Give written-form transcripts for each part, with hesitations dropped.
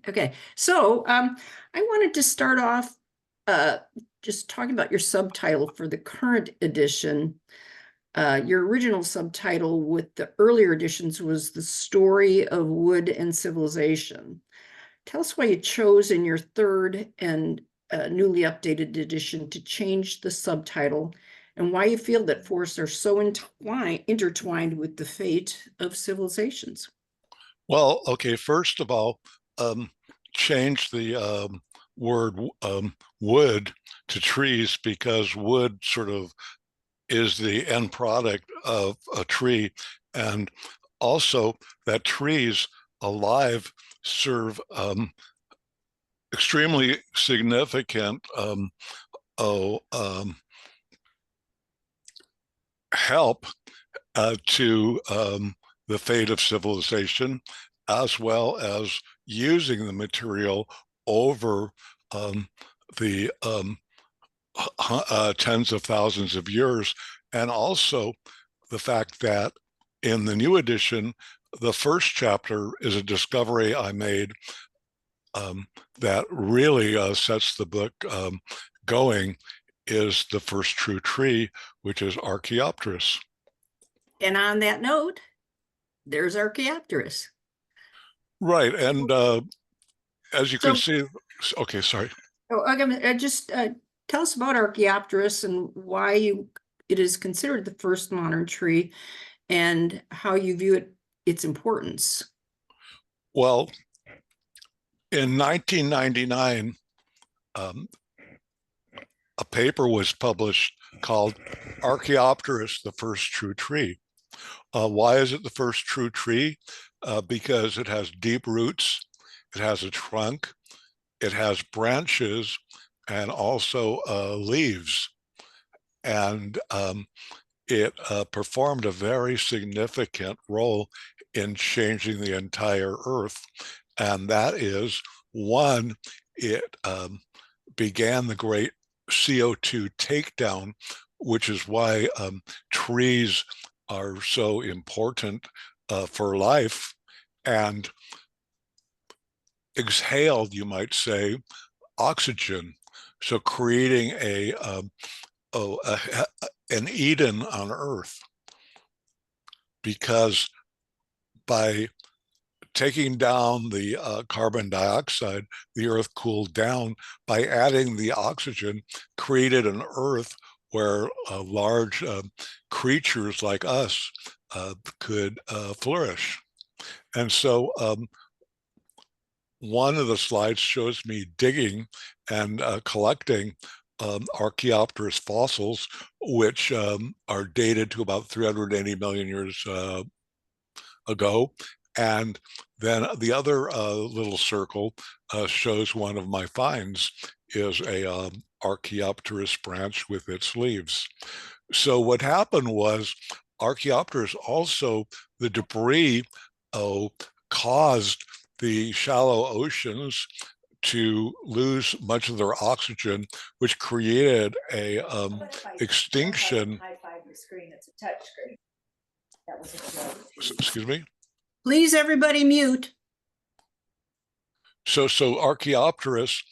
Okay, so I wanted to start off just talking about your subtitle for the current edition. Your original subtitle with the earlier editions was The Story of Wood and Civilization. Tell us why you chose in your third and newly updated edition to change the subtitle, and why you feel that forests are so intertwined with the fate of civilizations. Well, okay, first of all, change the word wood to trees, because wood sort of is the end product of a tree. And also that trees alive serve extremely significant help to the fate of civilization, as well as using the material over the tens of thousands of years. And also the fact that in the new edition, the first chapter is a discovery I made that really sets the book going, is the first true tree, which is Archaeopteris. And on that note, there's Archaeopteris. Right, and as you can see, okay, sorry. Oh, just tell us about Archaeopteris and why it is considered the first modern tree, and how you view its importance. Well, in 1999, a paper was published called Archaeopteris, the first true tree. Why is it the first true tree? Because it has deep roots, it has a trunk, it has branches, and also leaves. And it performed a very significant role in changing the entire Earth. And that is, one, it began the great CO2 takedown, which is why trees are so important for life, and exhaled, you might say, oxygen. So creating an Eden on Earth, because by taking down the carbon dioxide, the Earth cooled down. By adding the oxygen, created an Earth where large creatures like us could flourish. And so one of the slides shows me digging and collecting Archaeopteris fossils, which are dated to about 380 million years ago. And then the other little circle shows one of my finds is a Archaeopteris branch with its leaves. So what happened was Archaeopteris, also the debris caused the shallow oceans to lose much of their oxygen, which created a extinction. High five your screen, it's a touch screen. That was a Excuse me? Please, everybody mute. So Archaeopteris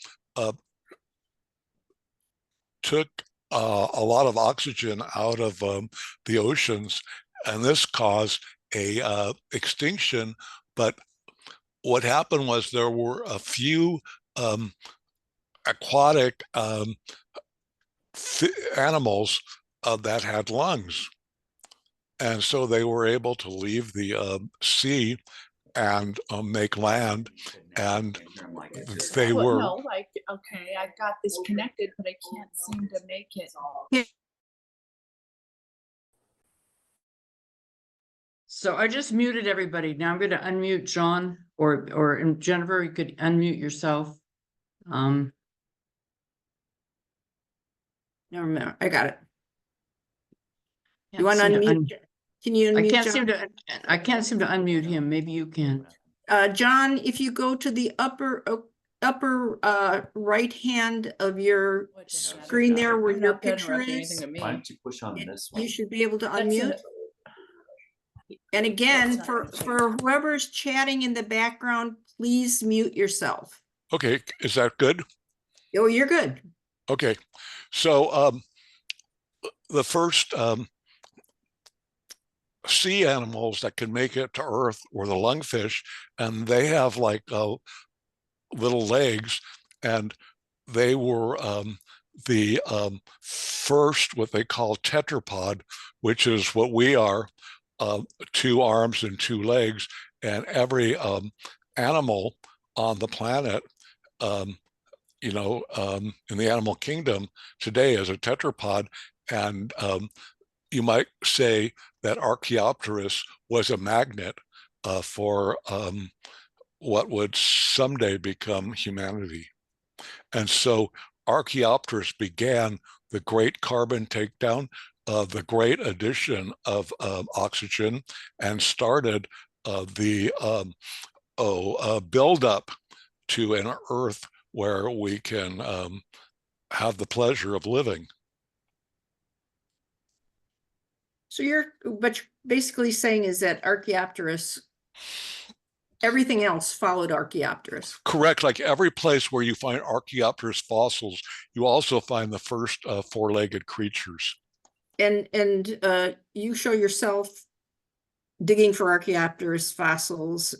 took a lot of oxygen out of the oceans, and this caused a extinction. But what happened was there were a few aquatic animals that had lungs. And so they were able to leave the sea and make land, and they were. No, like, okay, I've got this connected, but I can't seem to make it. Yeah. So I just muted everybody. Now I'm going to unmute John, or Jennifer, you could unmute yourself. Never mind. I got it. You want to unmute? Can you unmute? I can't seem to unmute him. Maybe you can. John, if you go to the upper right hand of your screen there where your picture is, why don't you push on this one? You should be able to unmute. And again, for whoever's chatting in the background, please mute yourself. Okay, is that good? Oh, you're good. Okay, so the first sea animals that can make it to Earth were the lungfish, and they have like little legs, and they were the first what they call tetrapod, which is what we are, 2 arms and 2 legs, and every animal on the planet, um, in the animal kingdom today is a tetrapod, and you might say that Archaeopteryx was a magnet for what would someday become humanity. And so Archaeopteryx began the great carbon takedown, the great addition of oxygen, and started the build up to an Earth where we can have the pleasure of living. So what you're basically saying is that Archaeopteryx, everything else followed Archaeopteryx. Correct. Like every place where you find Archaeopteryx fossils, you also find the first 4-legged creatures. And you show yourself digging for Archaeopteryx fossils.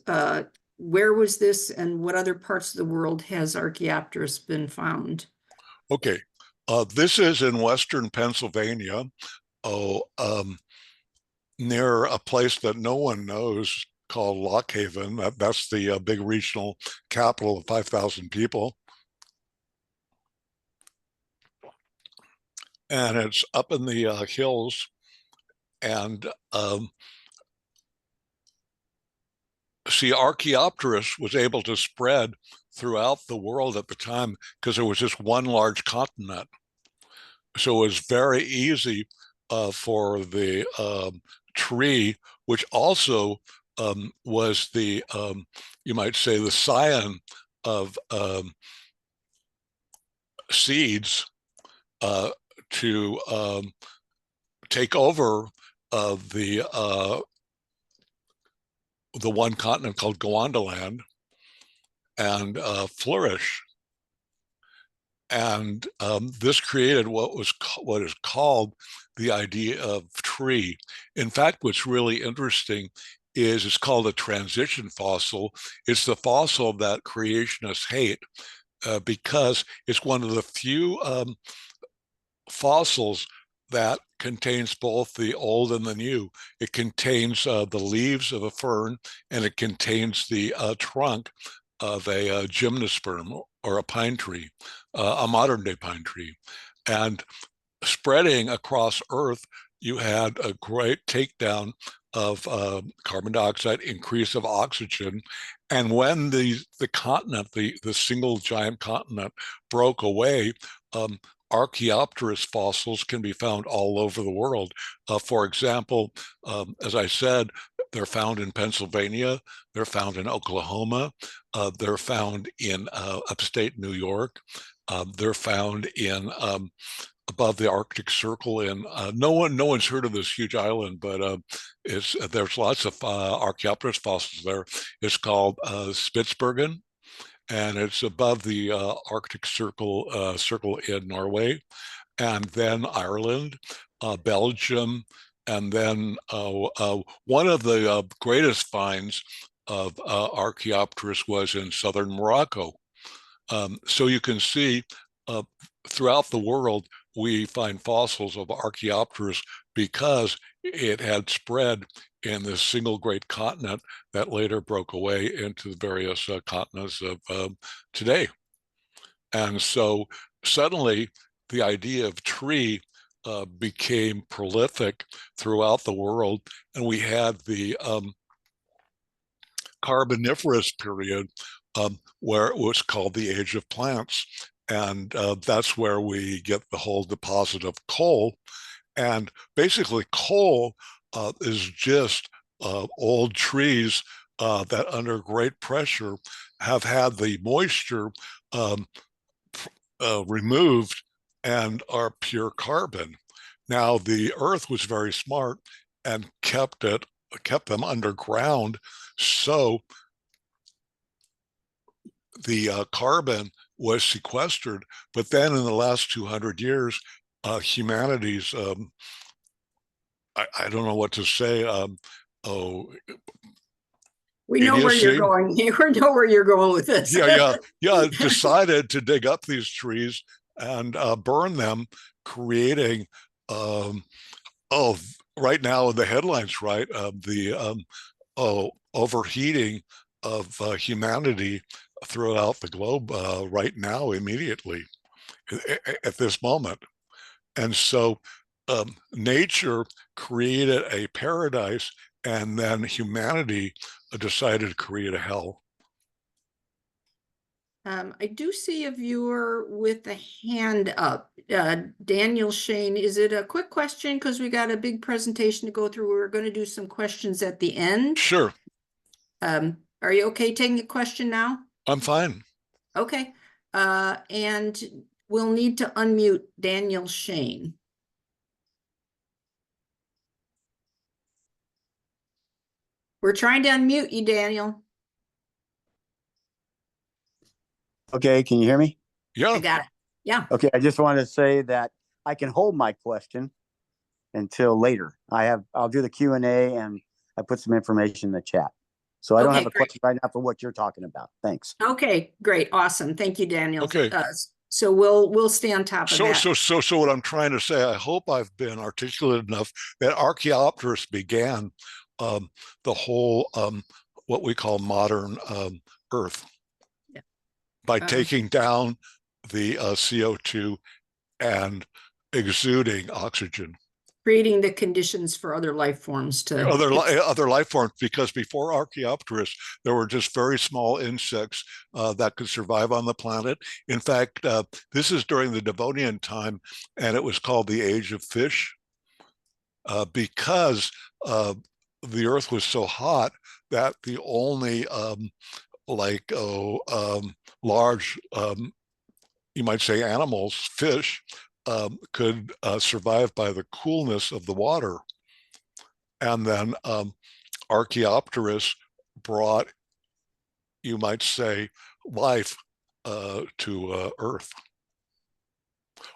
Where was this, and what other parts of the world has Archaeopteryx been found? Okay. This is in Western Pennsylvania, near a place that no one knows called Lock Haven. That's the big regional capital of 5,000 people. And it's up in the hills. And see, Archaeopteryx was able to spread throughout the world at the time because there was just one large continent. So it was very easy for the tree, which also was the, you might say, the scion of seeds, to take over the one continent called Gondaland and flourish. And this created what is called the idea of tree. In fact, what's really interesting is it's called a transition fossil. It's the fossil that creationists hate because it's one of the few fossils that contains both the old and the new. It contains the leaves of a fern, and it contains the trunk of a gymnosperm or a pine tree, a modern day pine tree. And spreading across Earth, you had a great takedown of carbon dioxide, increase of oxygen. And when the continent, the single giant continent broke away, Archaeopteryx fossils can be found all over the world. For example, as I said, they're found in Pennsylvania, they're found in Oklahoma, they're found in upstate New York, they're found in above the Arctic Circle. In no one's heard of this huge island, but there's lots of Archaeopteryx fossils there. It's called Spitsbergen, and it's above the Arctic Circle in Norway, and then Ireland, Belgium, and then one of the greatest finds of Archaeopteryx was in southern Morocco. So you can see throughout the world, we find fossils of Archaeopteryx because it had spread in this single great continent that later broke away into the various continents of today. And so suddenly the idea of tree became prolific throughout the world, and we had the Carboniferous period where it was called the Age of Plants. And that's where we get the whole deposit of coal. And basically coal is just old trees that under great pressure have had the moisture removed and are pure carbon. Now the earth was very smart and kept them underground, so the carbon was sequestered, but then in the last 200 years, humanity's I don't know what to say. Oh, We know where you're idiocy. going. We know where you're going with this. Yeah. Decided to dig up these trees and burn them, creating oh, right now in the headlines, right? Overheating of humanity throughout the globe right now, immediately at this moment. And so nature created a paradise, and then humanity decided to create a hell. I do see a viewer with a hand up. Daniel Shane, is it a quick question? Because we got a big presentation to go through. We're going to do some questions at the end. Sure. Are you okay taking a question now? I'm fine. Okay. And we'll need to unmute Daniel Shane. We're trying to unmute you, Daniel. Okay, can you hear me? Yeah. I got it. Yeah. Okay, I just wanted to say that I can hold my question until later. I'll do the Q&A, and I put some information in the chat. So I don't have a question right now for what you're talking about. Thanks. Okay, great. Awesome. Thank you, Daniel. Okay. So we'll stay on top of that. So what I'm trying to say, I hope I've been articulate enough, that Archaeopteryx began the whole what we call modern Earth by taking down the CO2 and exuding oxygen, creating the conditions for other life forms to other life forms. Because before Archaeopteryx, there were just very small insects that could survive on the planet. In fact, this is during the Devonian time, and it was called the Age of Fish, because the Earth was so hot that the only large, you might say, animals, fish, could survive by the coolness of the water. And then Archaeopteryx brought, you might say, life to Earth.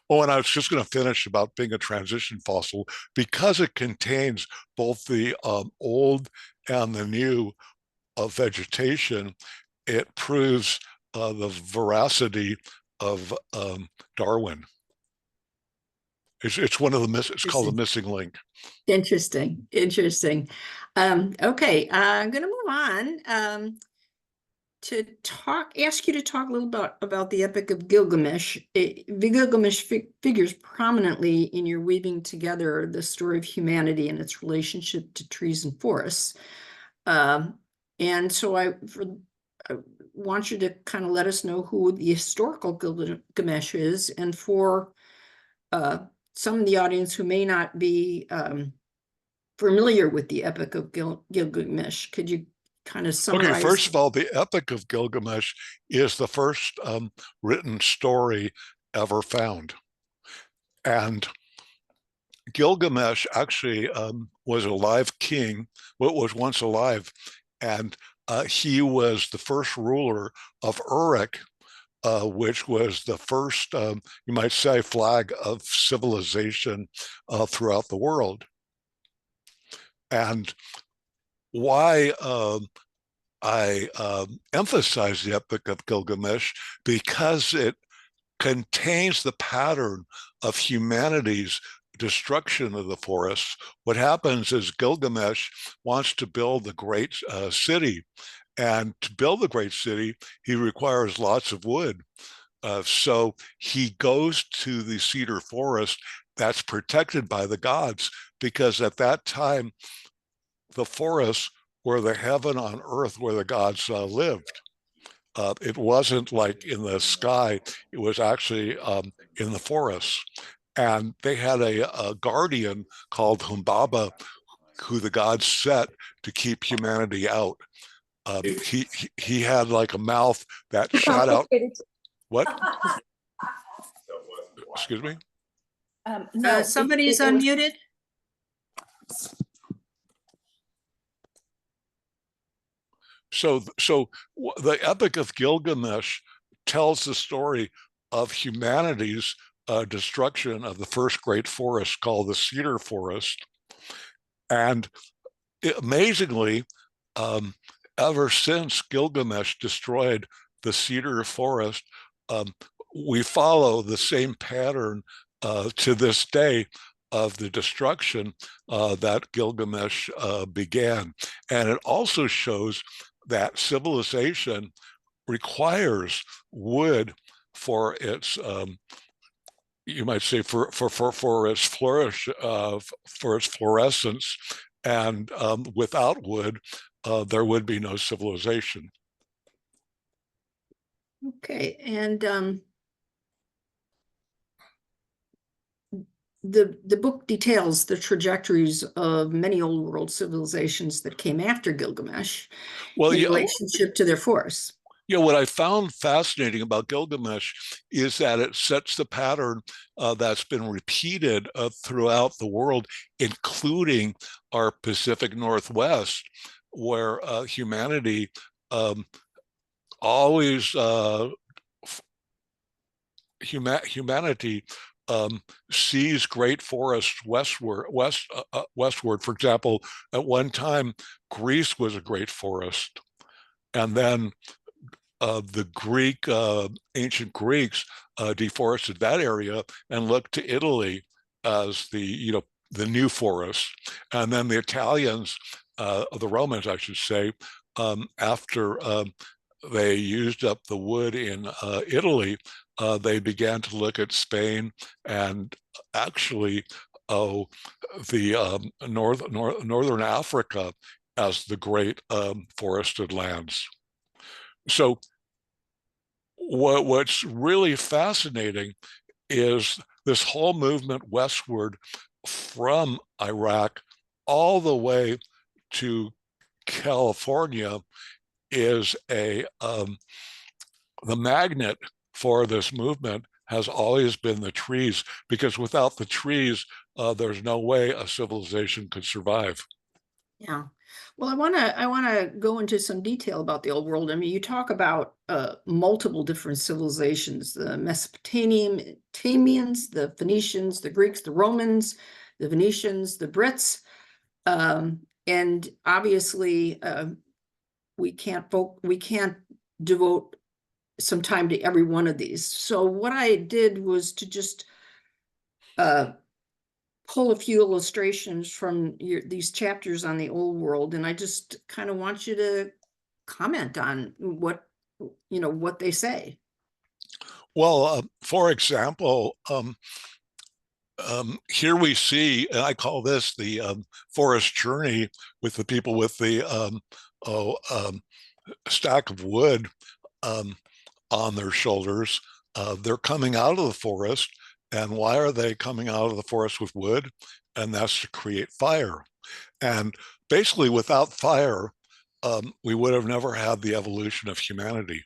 Oh, and I was just going to finish about being a transition fossil, because it contains both the old and the new of vegetation. It proves the veracity of Darwin. It's one of the it's called the missing link. Interesting. Okay, I'm going to move on to ask you to talk a little about the Epic of Gilgamesh. Gilgamesh figures prominently in your weaving together the story of humanity and its relationship to trees and forests. And so I want you to kind of let us know who the historical Gilgamesh is, and for some of the audience who may not be familiar with the Epic of Gilgamesh, could you kind of summarize? Okay, first of all, the Epic of Gilgamesh is the first written story ever found. And Gilgamesh actually was a live king, was once alive, and he was the first ruler of Uruk, which was the first, you might say, flag of civilization throughout the world. And why I emphasize the Epic of Gilgamesh, because it contains the pattern of humanity's destruction of the forests. What happens is Gilgamesh wants to build the great city. And to build the great city, he requires lots of wood. So he goes to the cedar forest that's protected by the gods, because at that time, the forests were the heaven on earth where the gods lived. It wasn't like in the sky, it was actually in the forests. And they had a guardian called Humbaba, who the gods set to keep humanity out. He had like a mouth that shot out. What? Excuse me? No, somebody's it was- unmuted. So the Epic of Gilgamesh tells the story of humanity's destruction of the first great forest called the cedar forest. And amazingly, um, ever since Gilgamesh destroyed the cedar forest, um, we follow the same pattern to this day of the destruction that Gilgamesh began. And it also shows that civilization requires wood for its you might say for its flourish for its fluorescence, and without wood there would be no civilization. Okay, and the book details the trajectories of many old world civilizations that came after Gilgamesh Well, in yeah, relationship to their forests. what I found fascinating about Gilgamesh is that it sets the pattern that's been repeated throughout the world, including our Pacific Northwest, where humanity always humanity sees great forests westward. For example, at one time, Greece was a great forest, and then ancient Greeks deforested that area and looked to Italy as the new forest, and then the Italians, the Romans, I should say, after they used up the wood in Italy, they began to look at Spain and actually the northern Africa as the great forested lands. So what's really fascinating is this whole movement westward from Iraq all the way to California is the magnet for this movement has always been the trees, because without the trees, there's no way a civilization could survive. Yeah. Well, I wanna go into some detail about the old world. I mean, you talk about multiple different civilizations: the Mesopotamians, the Phoenicians, the Greeks, the Romans, the Venetians, the Brits, and obviously we can't devote some time to every one of these. So what I did was to just pull a few illustrations from these chapters on the old world, and I just kind of want you to comment on what they say. Well, for example, here we see, and I call this the forest journey, with the people with the stack of wood um, on their shoulders. They're coming out of the forest. And why are they coming out of the forest with wood? And that's to create fire. And basically, without fire, we would have never had the evolution of humanity.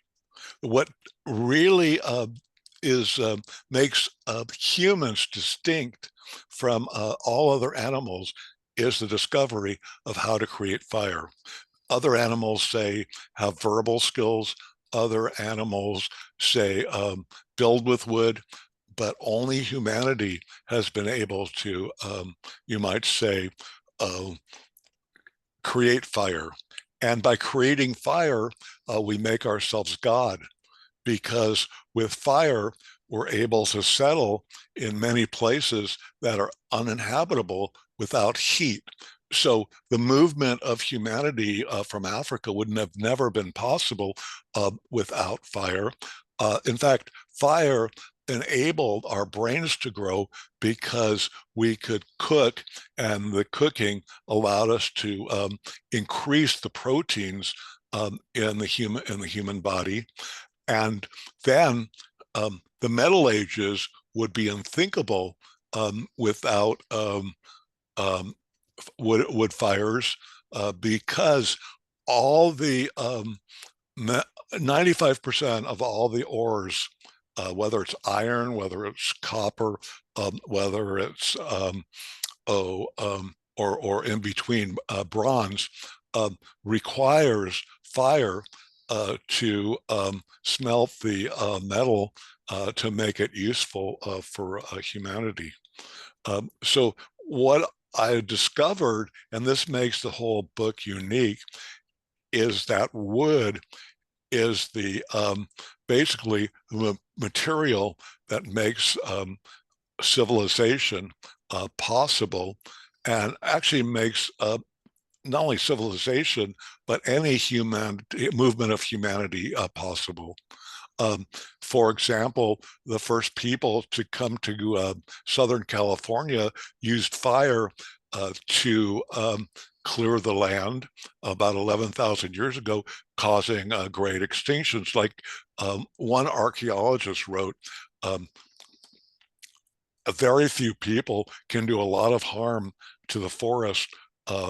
What really makes humans distinct from all other animals is the discovery of how to create fire. Other animals, say, have verbal skills. Other animals, say, build with wood, but only humanity has been able to, you might say, create fire. And by creating fire, we make ourselves God, because with fire, we're able to settle in many places that are uninhabitable without heat. So the movement of humanity from Africa would have never been possible without fire. In fact, fire enabled our brains to grow because we could cook, and the cooking allowed us to increase the proteins in the human body. And then the Middle Ages would be unthinkable without wood fires, because all the 95% of all the ores, whether it's iron, whether it's copper, whether it's or in between bronze, requires fire to smelt the metal to make it useful for humanity. So what I discovered, and this makes the whole book unique, is that wood is the basically the material that makes civilization possible, and actually makes not only civilization, but any human movement of humanity possible. For example, the first people to come to Southern California used fire to clear the land about 11,000 years ago, causing great extinctions. Like one archaeologist wrote, very few people can do a lot of harm to the forest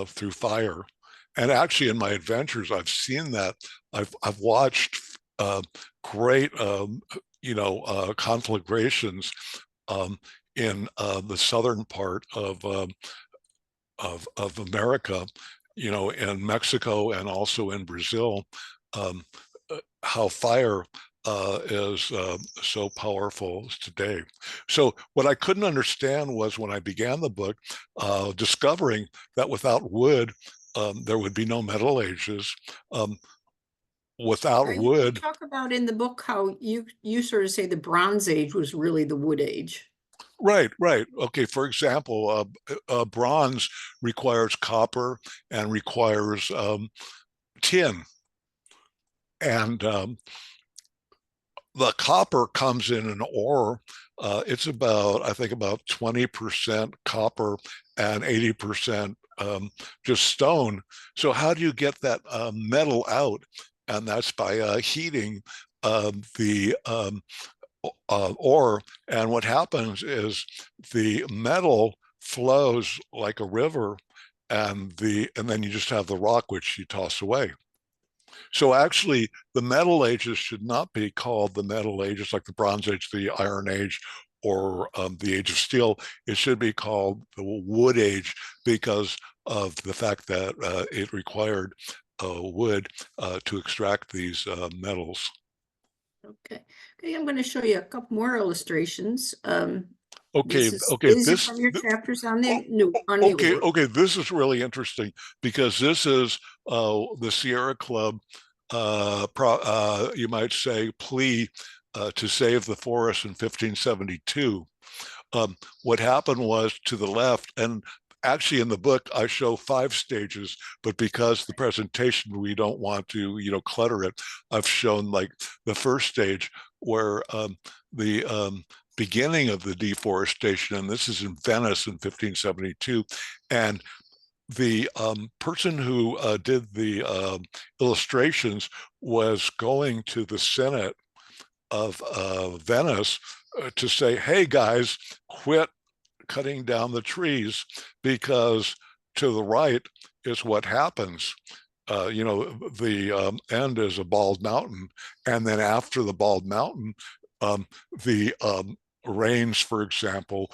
through fire. And actually, in my adventures, I've seen that. I've watched great, conflagrations in the southern part of America, in Mexico and also in Brazil. How fire is so powerful today. So what I couldn't understand was, when I began the book, discovering that without wood, there would be no Metal Ages. Without You wood, talk about in the book how you sort of say the Bronze Age was really the Wood Age. right. Okay, for example, bronze requires copper and requires tin, and the copper comes in an ore. It's about, I think, about 20% copper and 80% just stone. So how do you get that metal out? And that's by heating the ore. And what happens is the metal flows like a river, and then you just have the rock, which you toss away. So actually, the Metal Ages should not be called the Metal Ages, like the Bronze Age, the Iron Age, or the Age of Steel. It should be called the Wood Age, because of the fact that it required wood to extract these metals. Okay. I'm going to show you a couple more illustrations. Okay, These are from your chapters on the order. okay. This is really interesting, because this is the Sierra Club, you might say, plea to save the forest in 1572. What happened was, to the left, and actually in the book I show 5 stages, but because the presentation, we don't want to clutter it, I've shown like the first stage, where the beginning of the deforestation, and this is in Venice in 1572, and the person who did the illustrations was going to the Senate of Venice to say, hey guys, quit cutting down the trees, because to the right is what happens. The end is a bald mountain, and then after the bald mountain, the rains, for example,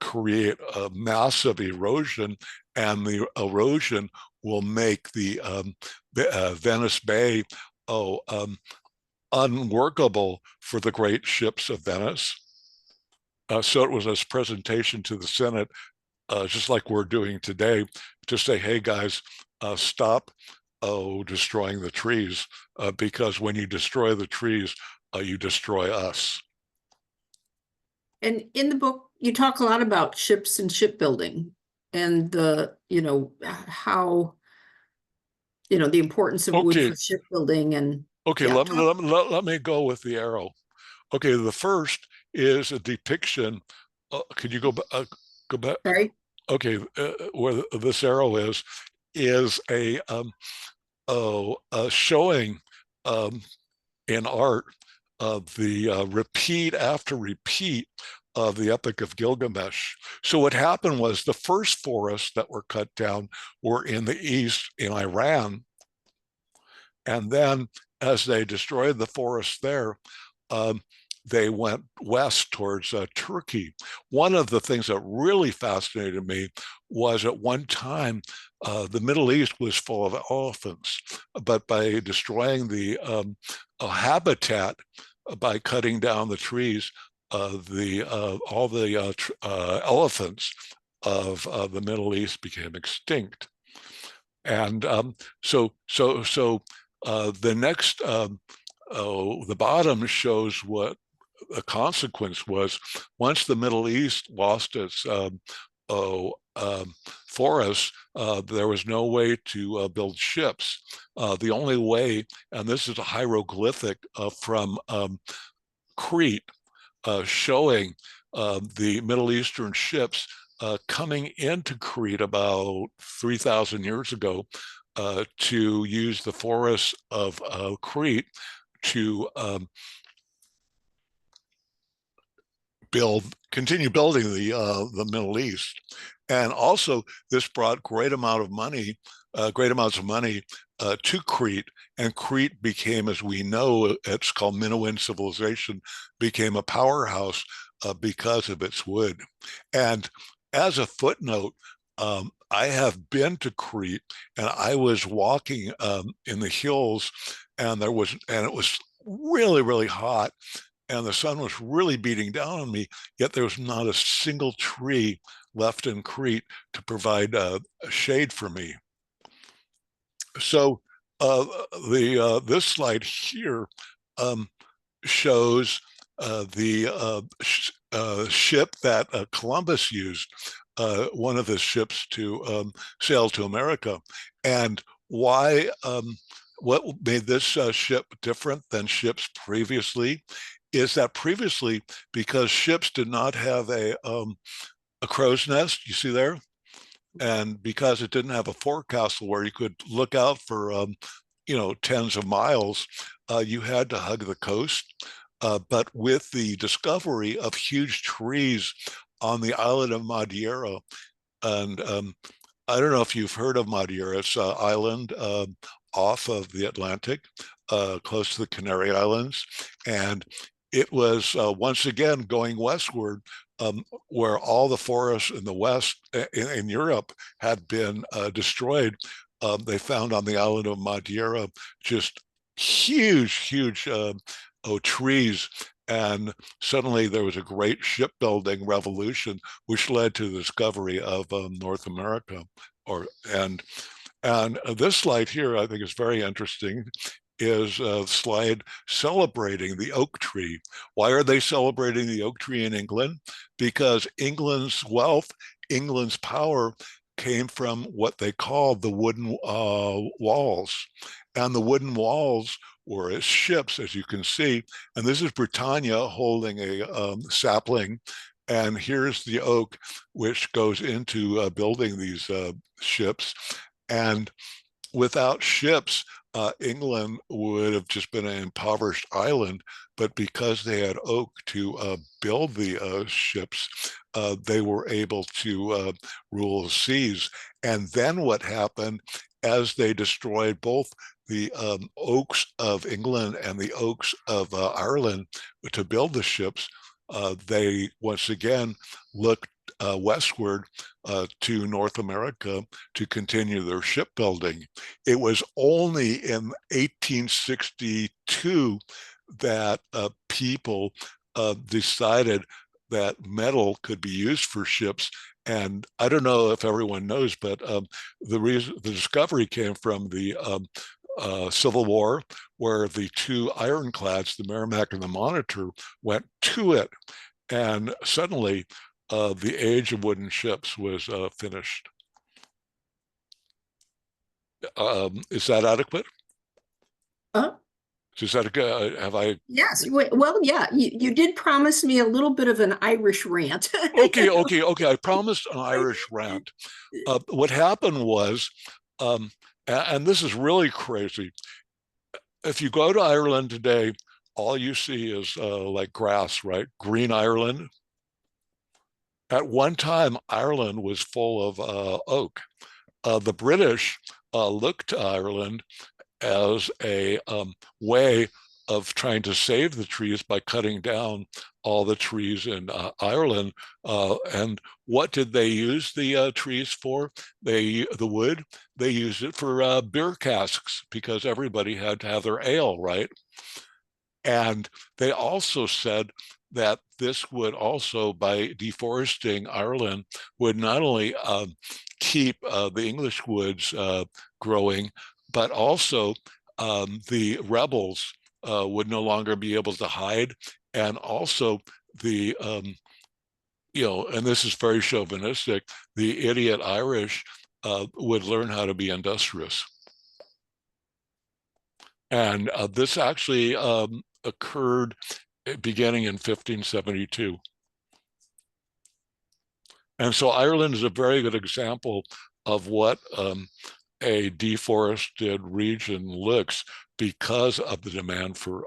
create a massive erosion, and the erosion will make the Venice Bay unworkable for the great ships of Venice. So it was this presentation to the Senate, just like we're doing today, to say, hey guys, stop destroying the trees, because when you destroy the trees, you destroy us. And in the book, you talk a lot about ships and shipbuilding, and how, the importance of wood for shipbuilding. And okay, yeah, let me go with the arrow. Okay, the first is a depiction. Could you go back? Sorry. Okay, where this arrow is a showing in art of the repeat after repeat of the Epic of Gilgamesh. So what happened was, the first forests that were cut down were in the east, in Iran, and then as they destroyed the forests there, they went west towards Turkey. One of the things that really fascinated me was at one time, the Middle East was full of elephants, but by destroying the habitat, by cutting down the trees, all the elephants of the Middle East became extinct. And the next, the bottom shows what the consequence was. Once the Middle East lost its forests, there was no way to build ships. The only way, and this is a hieroglyphic from Crete, showing the Middle Eastern ships coming into Crete about 3,000 years ago to use the forests of Crete to continue building the Middle East. And also, this brought great amounts of money to Crete, and Crete became, as we know, it's called Minoan civilization, became a powerhouse because of its wood. And as a footnote, I have been to Crete, and I was walking in the hills, and it was really, really hot, and the sun was really beating down on me, yet there was not a single tree left in Crete to provide shade for me. So this slide here shows the ship that Columbus used, one of his ships to sail to America. And why, what made this ship different than ships previously is that previously, because ships did not have a crow's nest, you see there, and because it didn't have a forecastle where you could look out for tens of miles, you had to hug the coast. But with the discovery of huge trees on the island of Madeira, and I don't know if you've heard of Madeira, it's an island off of the Atlantic, close to the Canary Islands, and it was once again going westward, where all the forests in the west in Europe had been destroyed. They found on the island of Madeira just huge trees, and suddenly there was a great shipbuilding revolution, which led to the discovery of North America. And this slide here, I think, is very interesting. Is a slide celebrating the oak tree. Why are they celebrating the oak tree in England? Because England's wealth, England's power came from what they called the wooden walls. And the wooden walls were as ships, as you can see. And this is Britannia holding a sapling. And here's the oak, which goes into building these ships. And without ships, England would have just been an impoverished island, but because they had oak to build the ships, they were able to rule the seas. And then what happened, as they destroyed both the oaks of England and the oaks of Ireland to build the ships, they once again looked westward to North America to continue their shipbuilding. It was only in 1862 that people decided that metal could be used for ships. And I don't know if everyone knows, but the discovery came from the Civil War, where the two ironclads, the Merrimack and the Monitor, went to it. And suddenly, the age of wooden ships was finished. Is that adequate? Is that have I? Yes. Well, yeah, you did promise me a little bit of an Irish rant. Okay. I promised an Irish rant. What happened was, and this is really crazy. If you go to Ireland today, all you see is like grass, right? Green Ireland. At one time, Ireland was full of oak. The British looked to Ireland as a way of trying to save the trees by cutting down all the trees in Ireland. And what did they use the trees for? The wood, they used it for beer casks because everybody had to have their ale, right? And they also said that this would also, by deforesting Ireland, would not only keep the English woods growing, but also the rebels would no longer be able to hide. And also the, and this is very chauvinistic, the idiot Irish would learn how to be industrious. And this actually occurred beginning in 1572. And so Ireland is a very good example of what a deforested region looks because of the demand for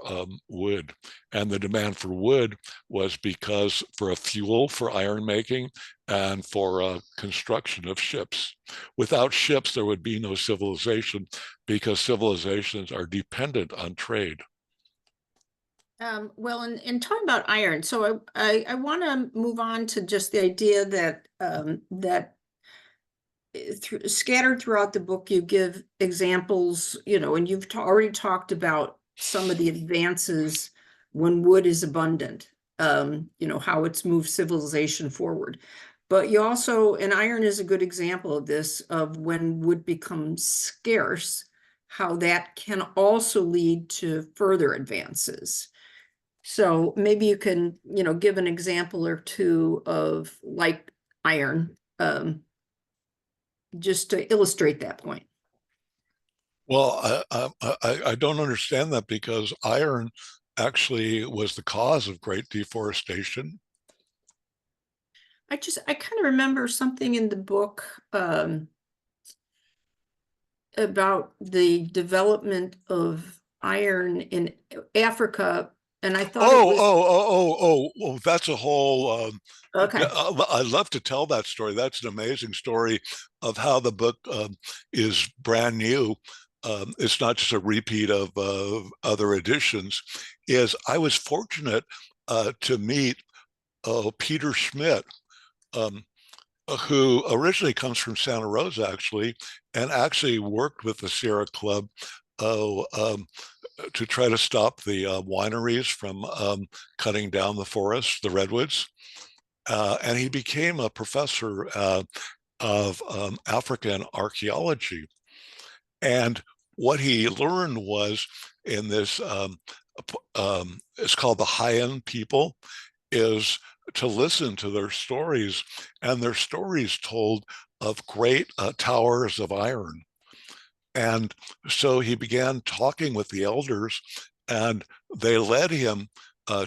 wood. And the demand for wood was because for a fuel for iron making and for construction of ships. Without ships, there would be no civilization because civilizations are dependent on trade. Well, in talking about iron, so I want to move on to just the idea that scattered throughout the book, you give examples, and you've already talked about some of the advances when wood is abundant, how it's moved civilization forward. But you also, and iron is a good example of this, of when wood becomes scarce, how that can also lead to further advances. So maybe you can, give an example or two of like iron, just to illustrate that point. Well, I don't understand that because iron actually was the cause of great deforestation. I kind of remember something in the book about the development of iron in Africa, and I thought it was Oh, that's a whole okay. I'd love to tell that story. That's an amazing story of how the book is brand new. It's not just a repeat of other editions. I was fortunate to meet Peter Schmidt, um, who originally comes from Santa Rosa, actually, and actually worked with the Sierra Club to try to stop the wineries from cutting down the forests, the redwoods. And he became a professor of African archaeology. And what he learned was in this, it's called the High-End people, is to listen to their stories, and their stories told of great towers of iron. And so he began talking with the elders, and they led him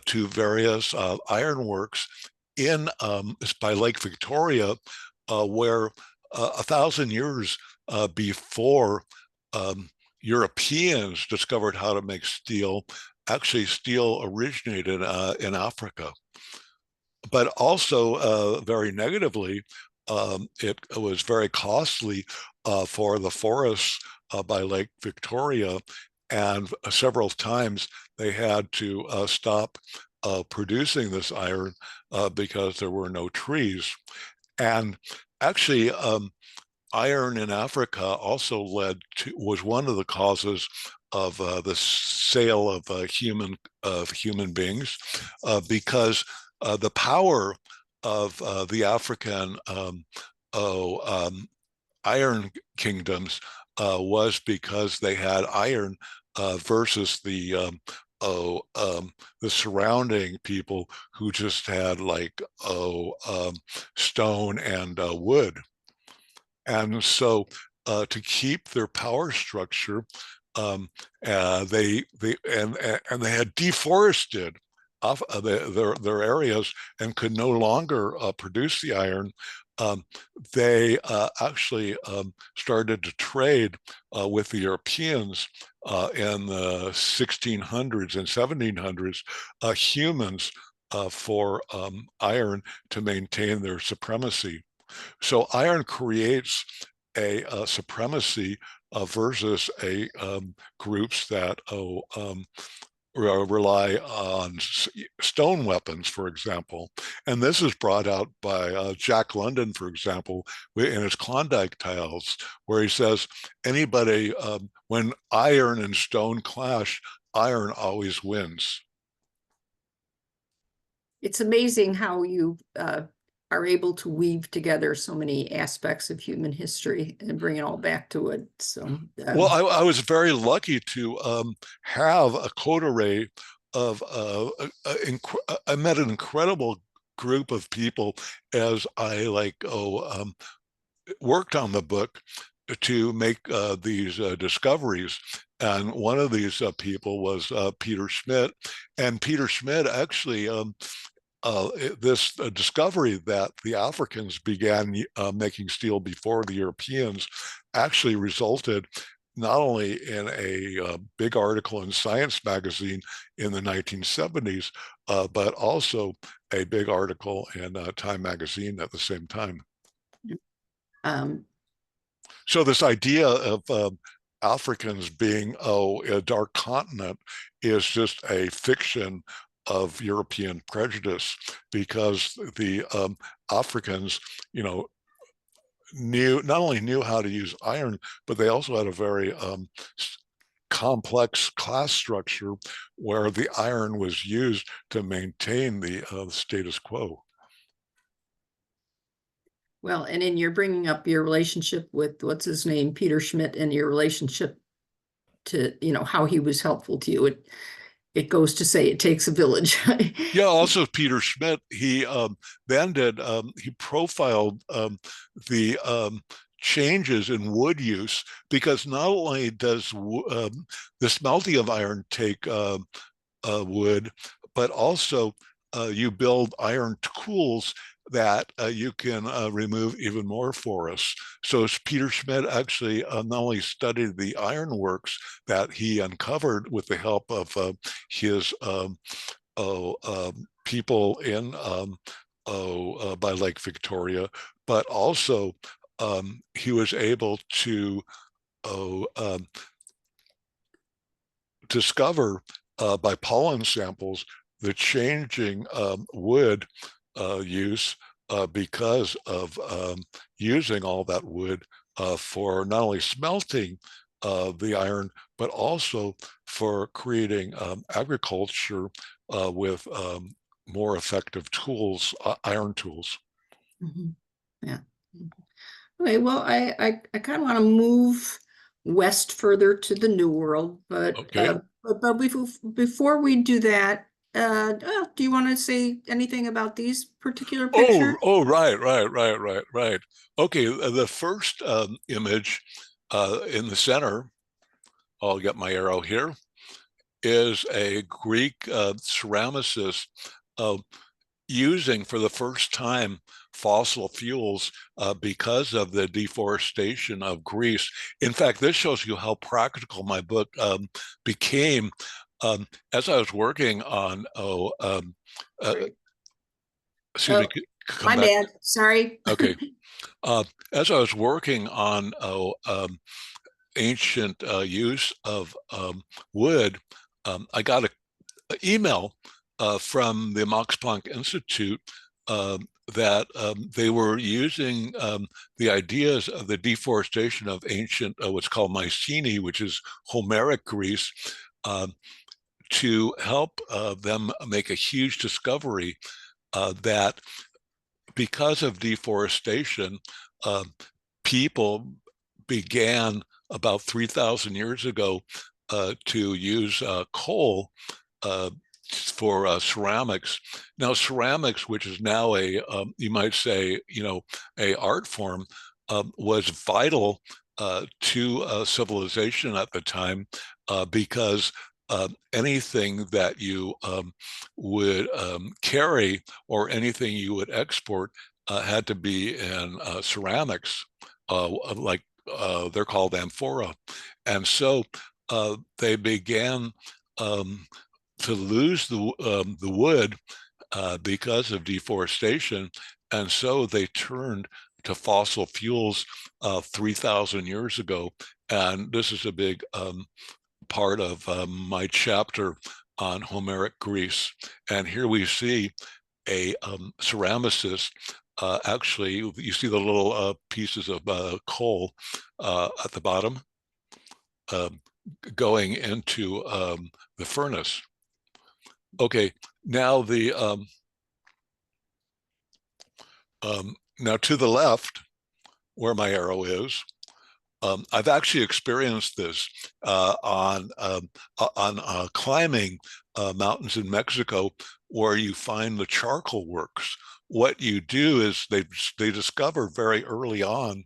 to various ironworks in by Lake Victoria, where 1,000 years before Europeans discovered how to make steel, actually steel originated in Africa. But also very negatively, it was very costly for the forests by Lake Victoria, and several times they had to stop producing this iron because there were no trees. And actually, iron in Africa also was one of the causes of the sale of human beings because the power of the African iron kingdoms was because they had iron versus the surrounding people who just had like stone and wood. And so to keep their power structure, they had deforested off their areas and could no longer produce the iron. They actually started to trade with the Europeans in the 1600s and 1700s, humans for iron to maintain their supremacy. So iron creates a supremacy versus groups that rely on stone weapons, for example. And this is brought out by Jack London, for example, in his Klondike tiles, where he says, anybody, when iron and stone clash, iron always wins. It's amazing how you are able to weave together so many aspects of human history and bring it all back to it. So, Well, I was very lucky to have a coterie of, I met an incredible group of people as I worked on the book to make these discoveries. And one of these people was Peter Schmidt. And Peter Schmidt actually, this discovery that the Africans began making steel before the Europeans actually resulted not only in a big article in Science magazine in the 1970s, but also a big article in Time magazine at the same time. um, So this idea of Africans being a dark continent is just a fiction of European prejudice, because the Africans, not only knew how to use iron, but they also had a very complex class structure where the iron was used to maintain the status quo. well, and in your bringing up your relationship with, what's his name, Peter Schmidt, and your relationship to, how he was helpful to you, it goes to say it takes a village. Yeah, also Peter Schmidt, he then did, he profiled the changes in wood use, because not only does the smelting of iron take wood, but also you build iron tools that you can remove even more for us. So Peter Schmidt actually not only studied the ironworks that he uncovered with the help of his people in by Lake Victoria, but also he was able to discover by pollen samples the changing wood use because of using all that wood for not only smelting the iron, but also for creating agriculture with more effective tools, iron tools. Mhm. Yeah. Okay, well, I kind of want to move west further to the New World, but Okay. but before we do that, do you want to say anything about these particular pictures? Right. Okay, the first image in the center, I'll get my arrow here, is a Greek ceramicist using for the first time fossil fuels because of the deforestation of Greece. In fact, this shows you how practical my book became. As I was working on, excuse me, come My back. bad. Sorry. Okay. As I was working on ancient use of wood, I got an email from the Max Planck Institute that they were using the ideas of the deforestation of ancient, what's called Mycenae, which is Homeric Greece, to help them make a huge discovery that because of deforestation, people began about 3,000 years ago to use coal for ceramics. Now, ceramics, which is now you might say, a art form, was vital to civilization at the time because anything that you would carry or anything you would export had to be in ceramics, like they're called amphora. And so they began to lose the wood because of deforestation. And so they turned to fossil fuels 3,000 years ago. And this is a big part of my chapter on Homeric Greece. And here we see a ceramicist. Actually, you see the little pieces of coal at the bottom going into the furnace. Okay, now now to the left, where my arrow is, I've actually experienced this on climbing mountains in Mexico, where you find the charcoal works. What you do is they discover very early on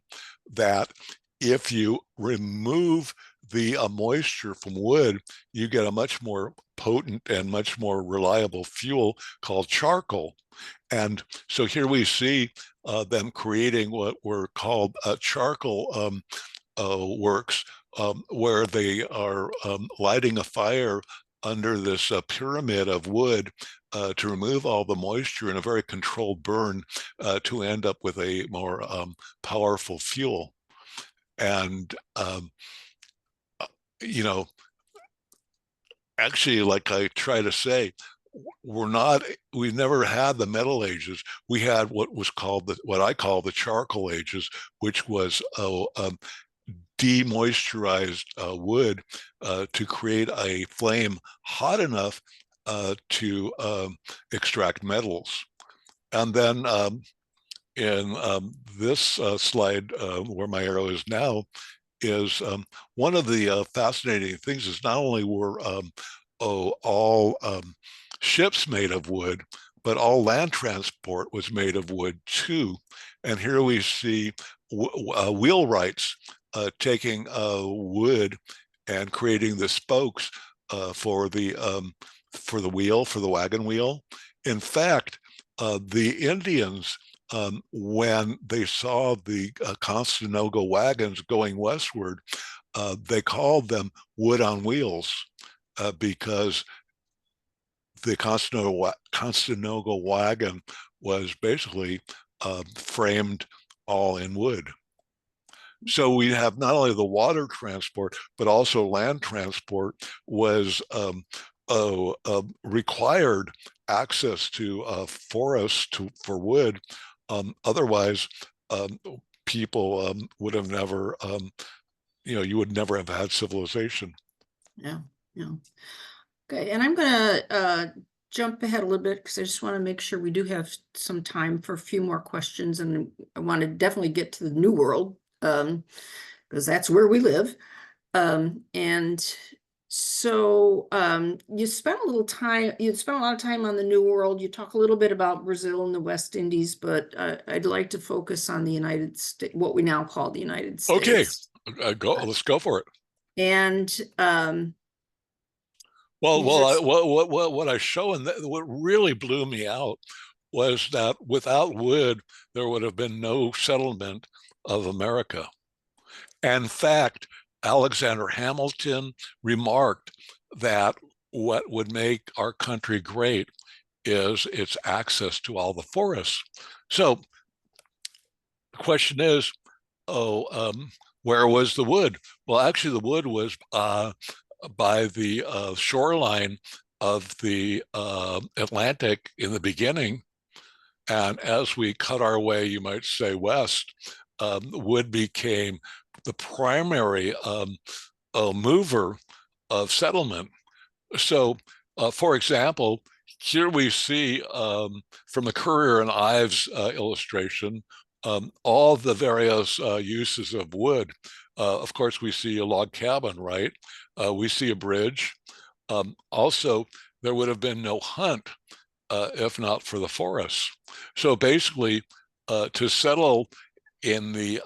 that if you remove the moisture from wood, you get a much more potent and much more reliable fuel called charcoal. And so here we see them creating what were called charcoal works, where they are lighting a fire under this pyramid of wood to remove all the moisture in a very controlled burn to end up with a more powerful fuel. And, you know, actually, like I try to say, we've never had the Metal Ages. We had what I call the Charcoal Ages, which was demoisturized wood to create a flame hot enough to extract metals. And then in this slide, where my arrow is now, is one of the fascinating things is not only were all ships made of wood, but all land transport was made of wood too. And here we see wheelwrights taking wood and creating the spokes for the wheel, for the wagon wheel. In fact, the Indians, when they saw the Constantinople wagons going westward, they called them wood on wheels because the Constantinople wagon was basically framed all in wood. So we have not only the water transport, but also land transport was required access to forests for wood. Otherwise, people would have never, you would never have had civilization. Yeah, yeah. Okay, and I'm gonna jump ahead a little bit because I just want to make sure we do have some time for a few more questions, and I want to definitely get to the New World because that's where we live. And so you spent a lot of time on the New World. You talk a little bit about Brazil and the West Indies, but I'd like to focus on the United States, what we now call the United States. Okay, let's go for it. And what I show, and what really blew me out was that without wood, there would have been no settlement of America. In fact, Alexander Hamilton remarked that what would make our country great is its access to all the forests. So the question is, where was the wood? Well, actually, the wood was by the shoreline of the Atlantic in the beginning. And as we cut our way, you might say, west, wood became the primary mover of settlement. So, for example, here we see from the Currier and Ives illustration, all the various uses of wood. Of course, we see a log cabin, right? We see a bridge. Also, there would have been no hunt if not for the forests. So basically, to settle in the,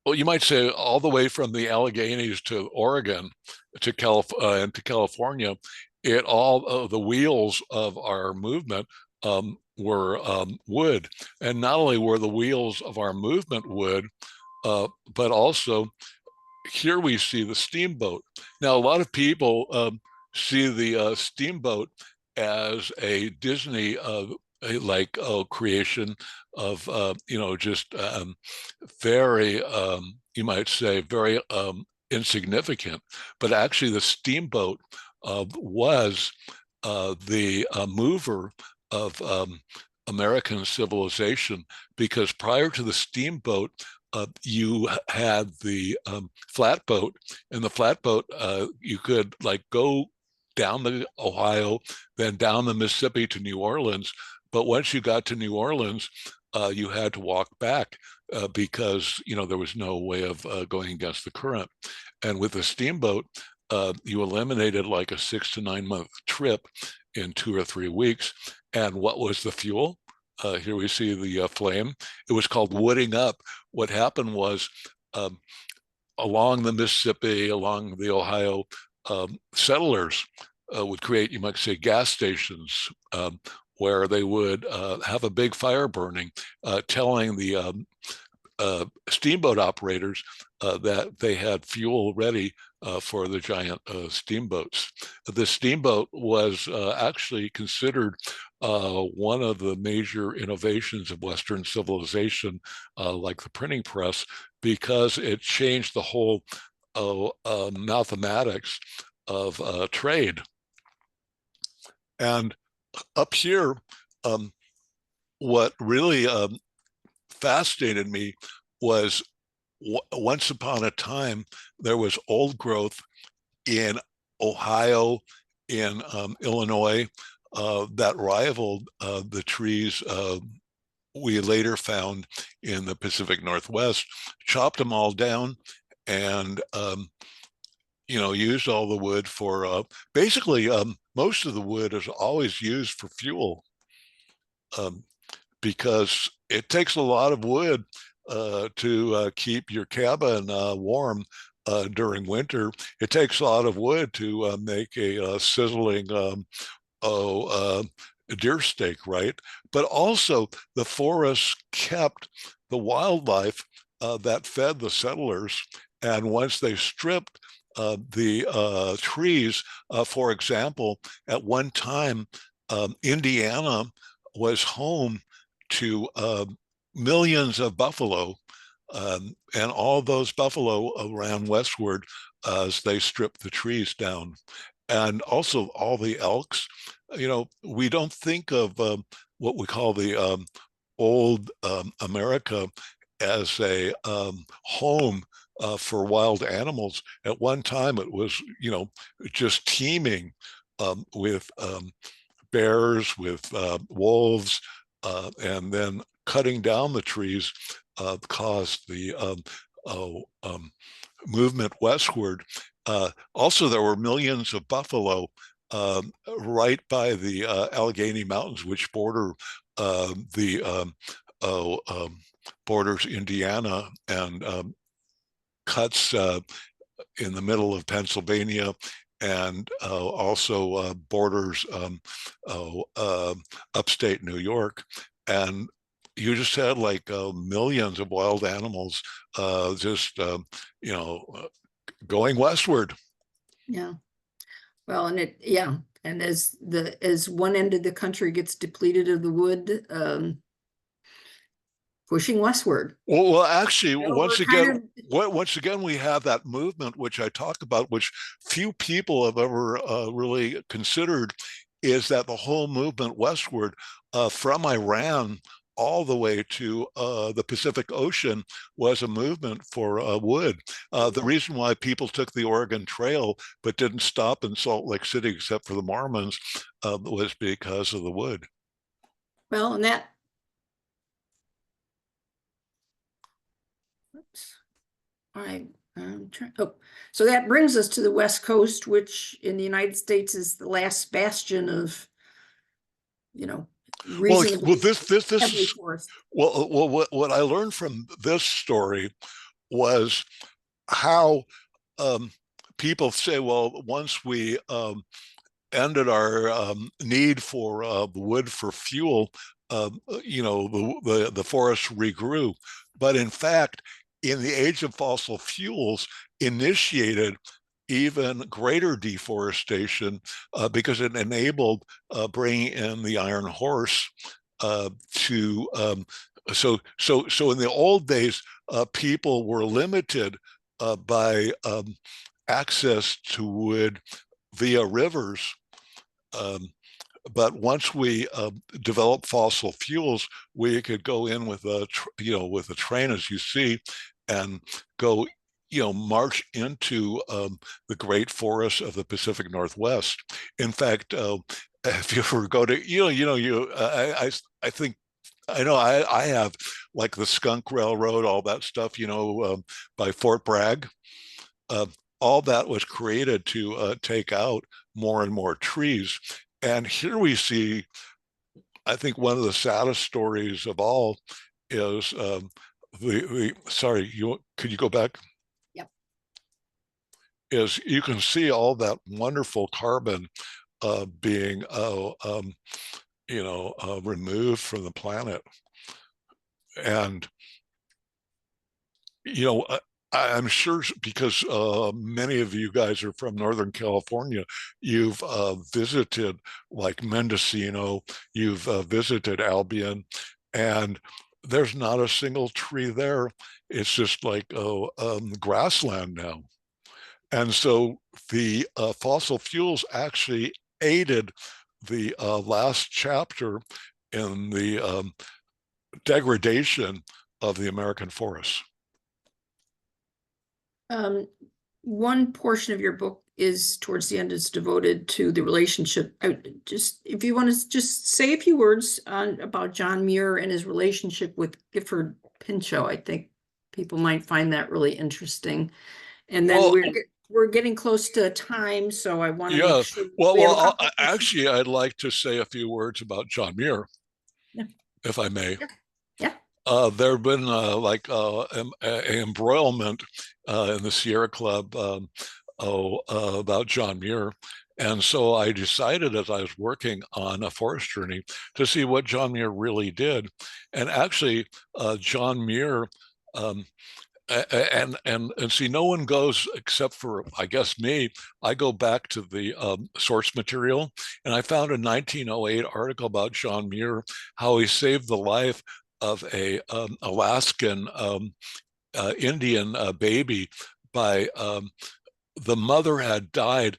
well, you might say all the way from the Alleghenies to Oregon to California, the wheels of our movement were wood. And not only were the wheels of our movement wood, but also here we see the steamboat. Now, a lot of people see the steamboat as a Disney creation of just very you might say very insignificant, but actually the steamboat was the mover of American civilization, because prior to the steamboat, you had the flatboat, and the flatboat, you could like go down the Ohio, then down the Mississippi to New Orleans. But once you got to New Orleans, you had to walk back because there was no way of going against the current. And with the steamboat, you eliminated like a 6 to 9 month trip in 2 or 3 weeks. And what was the fuel? Here we see the flame. It was called wooding up. What happened was along the Mississippi, along the Ohio, settlers would create, you might say, gas stations where they would have a big fire burning, telling the steamboat operators that they had fuel ready for the giant steamboats. The steamboat was actually considered one of the major innovations of Western civilization, like the printing press, because it changed the whole mathematics of trade. And up here, what really fascinated me was once upon a time, there was old growth in Ohio, in Illinois, that rivaled the trees we later found in the Pacific Northwest, chopped them all down, and used all the wood for basically most of the wood is always used for fuel, because it takes a lot of wood to keep your cabin warm during winter. It takes a lot of wood to make a sizzling deer steak, right? But also the forests kept the wildlife that fed the settlers. And once they stripped the trees, for example, at one time, Indiana was home to millions of buffalo, and all those buffalo ran westward as they stripped the trees down. And also all the elks. We don't think of what we call the old America as a home for wild animals. At one time, it was, just teeming with bears, with wolves, and then cutting down the trees caused the movement westward. Also, there were millions of buffalo right by the Allegheny Mountains, which border the borders Indiana and cuts in the middle of Pennsylvania, and also borders upstate New York. And you just had like millions of wild animals just going westward. Yeah. Well, and as one end of the country gets depleted of the wood, pushing westward. Well, actually, Well, once we're again, we have that movement which I talk about, which few people have ever really considered, is that the whole movement westward from Iran all the way to the Pacific Ocean was a movement for wood. The reason why people took the Oregon Trail but didn't stop in Salt Lake City, except for the Mormons, was because of the wood. Well, and that, oops, so that brings us to the West Coast, which in the United States is the last bastion of, reasonably heavily forest. What I learned from this story was how people say, well, once we ended our need for wood for fuel, the forest regrew. But in fact, in the age of fossil fuels, initiated even greater deforestation because it enabled bringing in the iron horse to so in the old days, people were limited by access to wood via rivers. But once we developed fossil fuels, we could go in with with a train, as you see, and go, march into the great forests of the Pacific Northwest. In fact, if you ever go to, I think I know I have like the Skunk Railroad, all that stuff, by Fort Bragg. Uh, all that was created to take out more and more trees. And here we see, I think one of the saddest stories of all is sorry, could you go back? Yep. Is you can see all that wonderful carbon being removed from the planet. And I'm sure because many of you guys are from Northern California, you've visited like Mendocino, you've visited Albion, and there's not a single tree there. It's just like grassland now. And so the fossil fuels actually aided the last chapter in the degradation of the American forests. One portion of your book is towards the end is devoted to the relationship. If you want to just say a few words about John Muir and his relationship with Gifford Pinchot, I think people might find that really interesting. And then we're getting close to time, so I want to make sure. Actually, I'd like to say a few words about John Muir, if I may. Sure. Yeah. There have been embroilment in the Sierra Club about John Muir. And so I decided as I was working on A Forest Journey to see what John Muir really did. And actually, John Muir, and see, no one goes except for, I guess, me. I go back to the source material, and I found a 1908 article about John Muir, how he saved the life of a Alaskan Indian baby by the mother had died.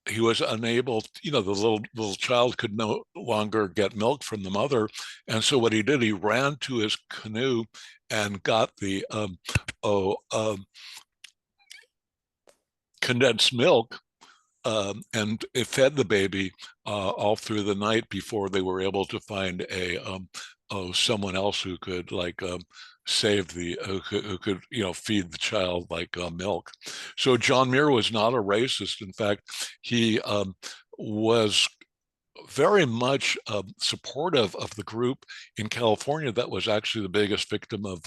He was unable, the little child could no longer get milk from the mother. And so what he did, he ran to his canoe and got the condensed milk, and it fed the baby all through the night before they were able to find someone else who could save who could feed the child milk. So John Muir was not a racist. In fact, he was very much supportive of the group in California that was actually the biggest victim of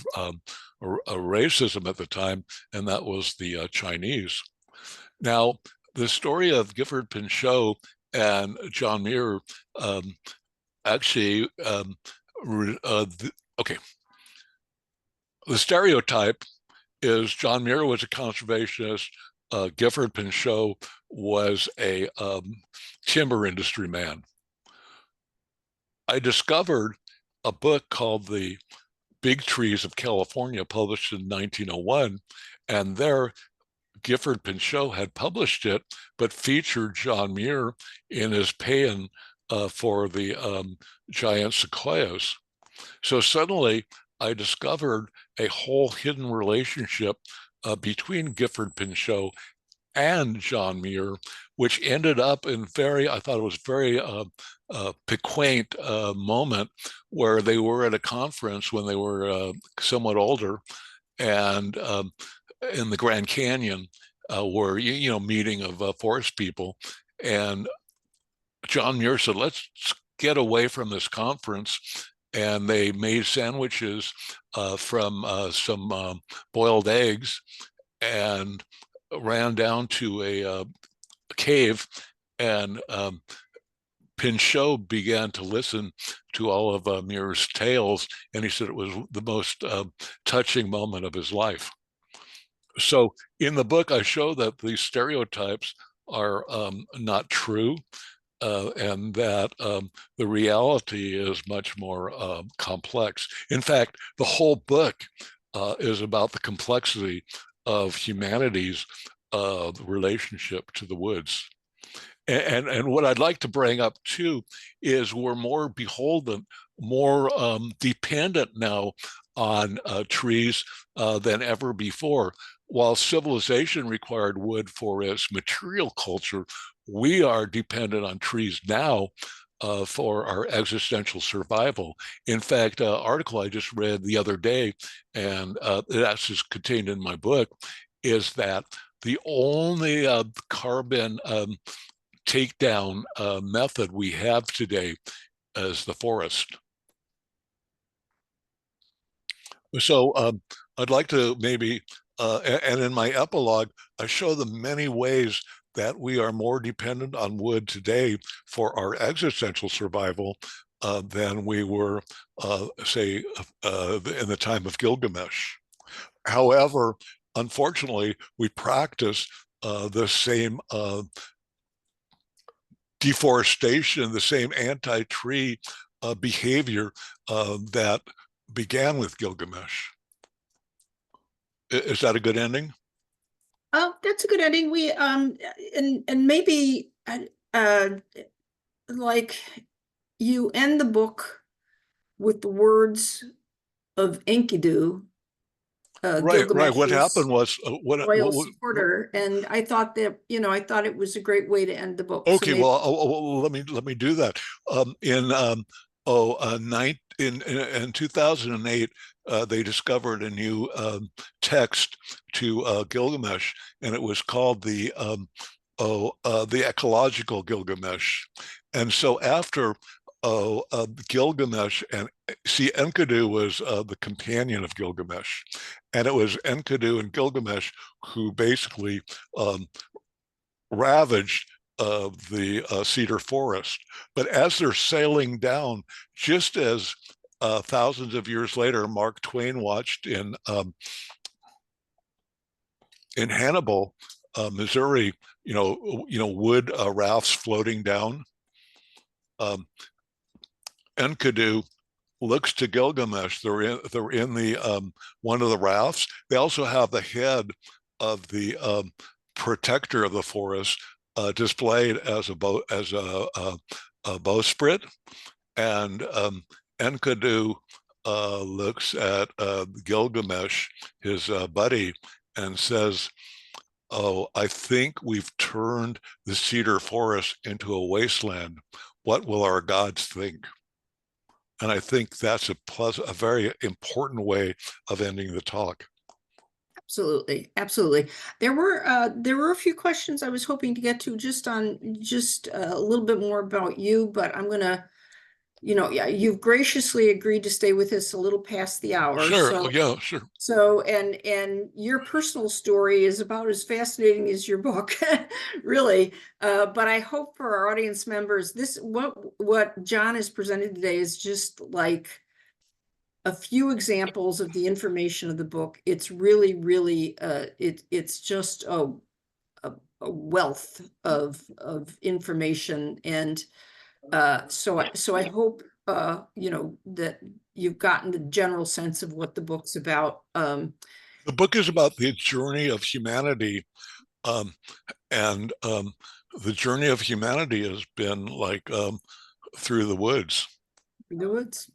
racism at the time, and that was the Chinese. Now, the story of Gifford Pinchot and John Muir actually, okay. The stereotype is John Muir was a conservationist. Gifford Pinchot was a timber industry man. I discovered a book called The Big Trees of California, published in 1901, and there Gifford Pinchot had published it, but featured John Muir in his paean for the giant sequoias. So suddenly I discovered a whole hidden relationship between Gifford Pinchot and John Muir, which ended up in I thought it was very piquant moment where they were at a conference when they were somewhat older, and in the Grand Canyon, were meeting of forest people, and John Muir said, "Let's get away from this conference." And they made sandwiches from some boiled eggs and ran down to a cave, and Pinchot began to listen to all of Muir's tales, and he said it was the most touching moment of his life. So in the book, I show that these stereotypes are not true, and that the reality is much more complex. In fact, the whole book is about the complexity of humanity's relationship to the woods. And what I'd like to bring up too is we're more beholden, more dependent now on trees than ever before. While civilization required wood for its material culture, we are dependent on trees now for our existential survival. In fact, an article I just read the other day, and that's just contained in my book, is that the only carbon takedown method we have today is the forest. So I'd like to maybe, and in my epilogue, I show the many ways that we are more dependent on wood today for our existential survival than we were, say, in the time of Gilgamesh. However, unfortunately, we practice the same deforestation, the same anti-tree behavior that began with Gilgamesh. Is that a good ending? Oh, that's a good ending. We and maybe like you end the book with the words of Enkidu, Right. What Gilgamesh's happened was royal supporter, and I thought that, I thought it was a great way to end the book. So okay. maybe... Well, let me do that. In 2008, they discovered a new text to Gilgamesh, and it was called the ecological Gilgamesh. And so after Gilgamesh, and see, Enkidu was the companion of Gilgamesh, and it was Enkidu and Gilgamesh who basically ravaged the cedar forest. But as they're sailing down, just as thousands of years later, Mark Twain watched in Hannibal, Missouri, wood rafts floating down. Enkidu looks to Gilgamesh. They're in the one of the rafts. They also have the head of the protector of the forest displayed as a bowsprit, and Enkidu looks at Gilgamesh, his buddy, and says, "Oh, I think we've turned the cedar forest into a wasteland. What will our gods think?" And I think that's a very important way of ending the talk. Absolutely, absolutely. There were a few questions I was hoping to get to just a little bit more about you, but I'm gonna, yeah, you've graciously agreed to stay with us a little past the hour. Sure. Yeah, sure. So, and your personal story is about as fascinating as your book, really. But I hope for our audience members, what John has presented today is just like a few examples of the information of the book. It's really, really, it's just a wealth of information, and so I hope that you've gotten the general sense of what the book's about. The book is about the journey of humanity, and the journey of humanity has been like through the woods.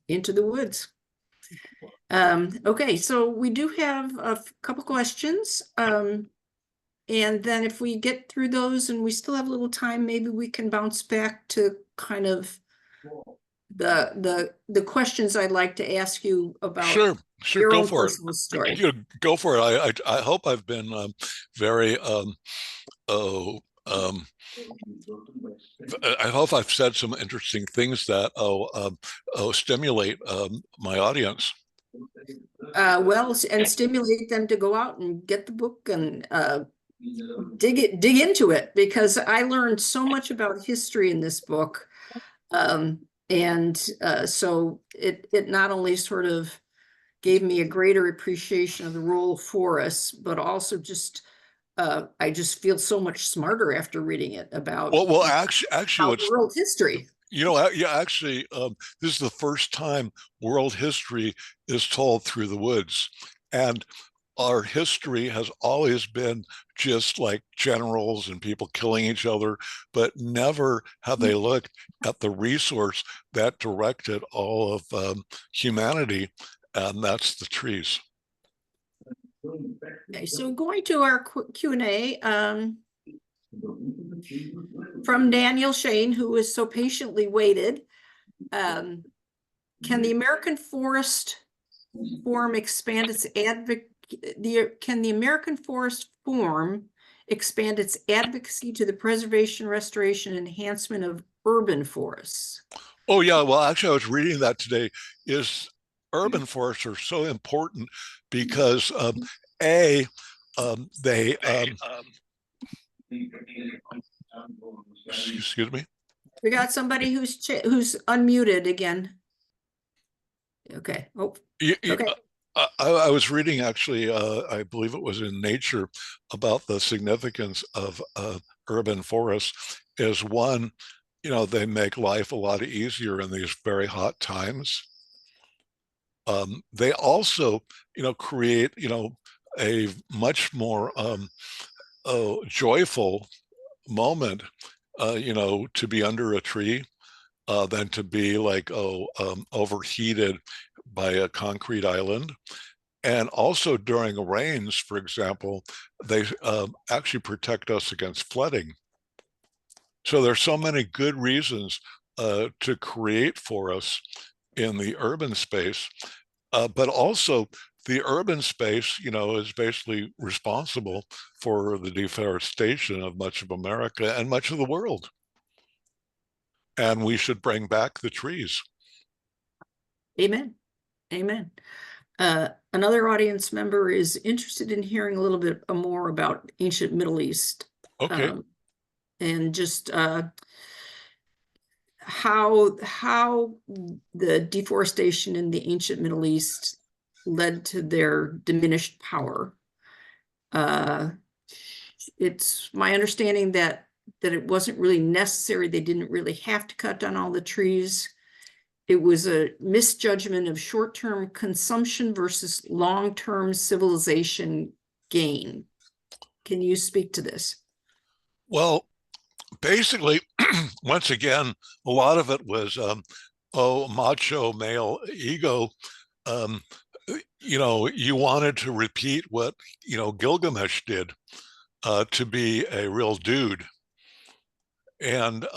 Into the woods. Okay, so we do have a couple questions. And then if we get through those and we still have a little time, maybe we can bounce back to kind of the questions I'd like to ask you about Sure, your go own for personal it. story. Go for it. I hope I've been very I hope I've said some interesting things that stimulate my audience. Well, and stimulate them to go out and get the book and dig into it, because I learned so much about history in this book. And so it not only sort of gave me a greater appreciation of the role of forests, but also just I just feel so much smarter after reading it about Actually, it's world history. Actually, this is the first time world history is told through the woods, and our history has always been just like generals and people killing each other, but never have they looked at the resource that directed all of humanity, and that's the trees. Okay, so going to our Q&A, from Daniel Shane, who is so patiently waited. Can the American Forest Forum expand its can the American Forest Forum expand its advocacy to the preservation, restoration, and enhancement of urban forests? Oh yeah, well actually I was reading that today. Is urban forests are so important because they excuse me. We got somebody who's unmuted again. Okay. Oh, okay. I was reading actually, I believe it was in Nature, about the significance of urban forests. Is one, they make life a lot easier in these very hot times. They also, create, a much more joyful moment, to be under a tree than to be like, overheated by a concrete island. And also during rains, for example, they actually protect us against flooding. So there's so many good reasons to create forests in the urban space, but also the urban space, is basically responsible for the deforestation of much of America and much of the world. And we should bring back the trees. Amen. Amen. Another audience member is interested in hearing a little bit more about ancient Middle East. Okay. And just how the deforestation in the ancient Middle East led to their diminished power. It's my understanding that it wasn't really necessary. They didn't really have to cut down all the trees. It was a misjudgment of short-term consumption versus long-term civilization gain. Can you speak to this? Well, basically, once again, a lot of it was, macho male ego. Um, you wanted to repeat what, Gilgamesh did, to be a real dude. And,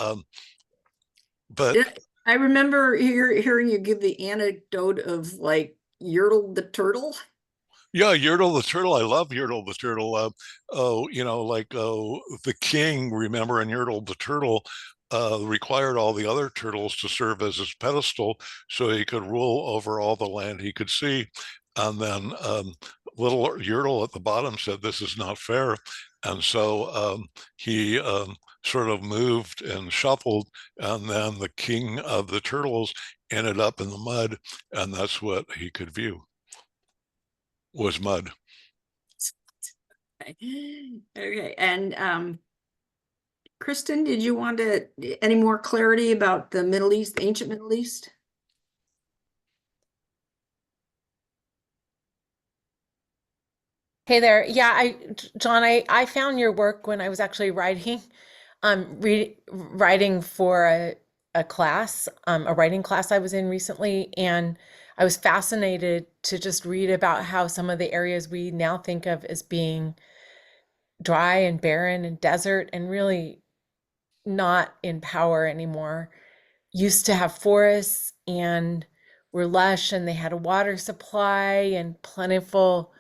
but Yeah, I remember hearing you give the anecdote of like Yertle the turtle. yeah, Yertle the turtle. I love Yertle the turtle. The king, remember, in Yertle the turtle, required all the other turtles to serve as his pedestal so he could rule over all the land he could see. And then little Yertle at the bottom said, "This is not fair." And so he sort of moved and shuffled, and then the king of the turtles ended up in the mud, and that's what he could view, was mud. Okay, and Kristen, did you want any more clarity about the Middle East, the ancient Middle East? Hey there. Yeah, John, I found your work when I was actually writing for a class, a writing class I was in recently, and I was fascinated to just read about how some of the areas we now think of as being dry and barren and desert and really not in power anymore used to have forests and were lush, and they had a water supply and plentiful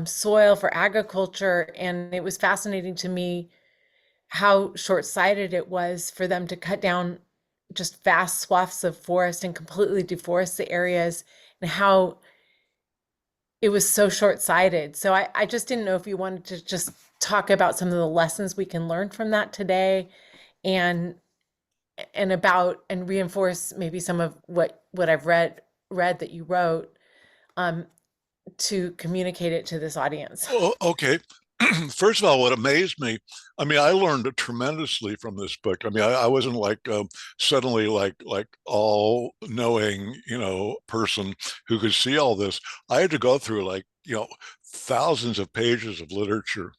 soil for agriculture. And it was fascinating to me how short-sighted it was for them to cut down just vast swaths of forest and completely deforest the areas, and how it was so short-sighted. So I just didn't know if you wanted to just talk about some of the lessons we can learn from that today, and reinforce maybe some of what I've read that you wrote, to communicate it to this audience. Oh, okay. First of all, what amazed me, I mean, I learned tremendously from this book. I mean, I wasn't like suddenly like all knowing, person who could see all this. I had to go through like, thousands of pages of literature.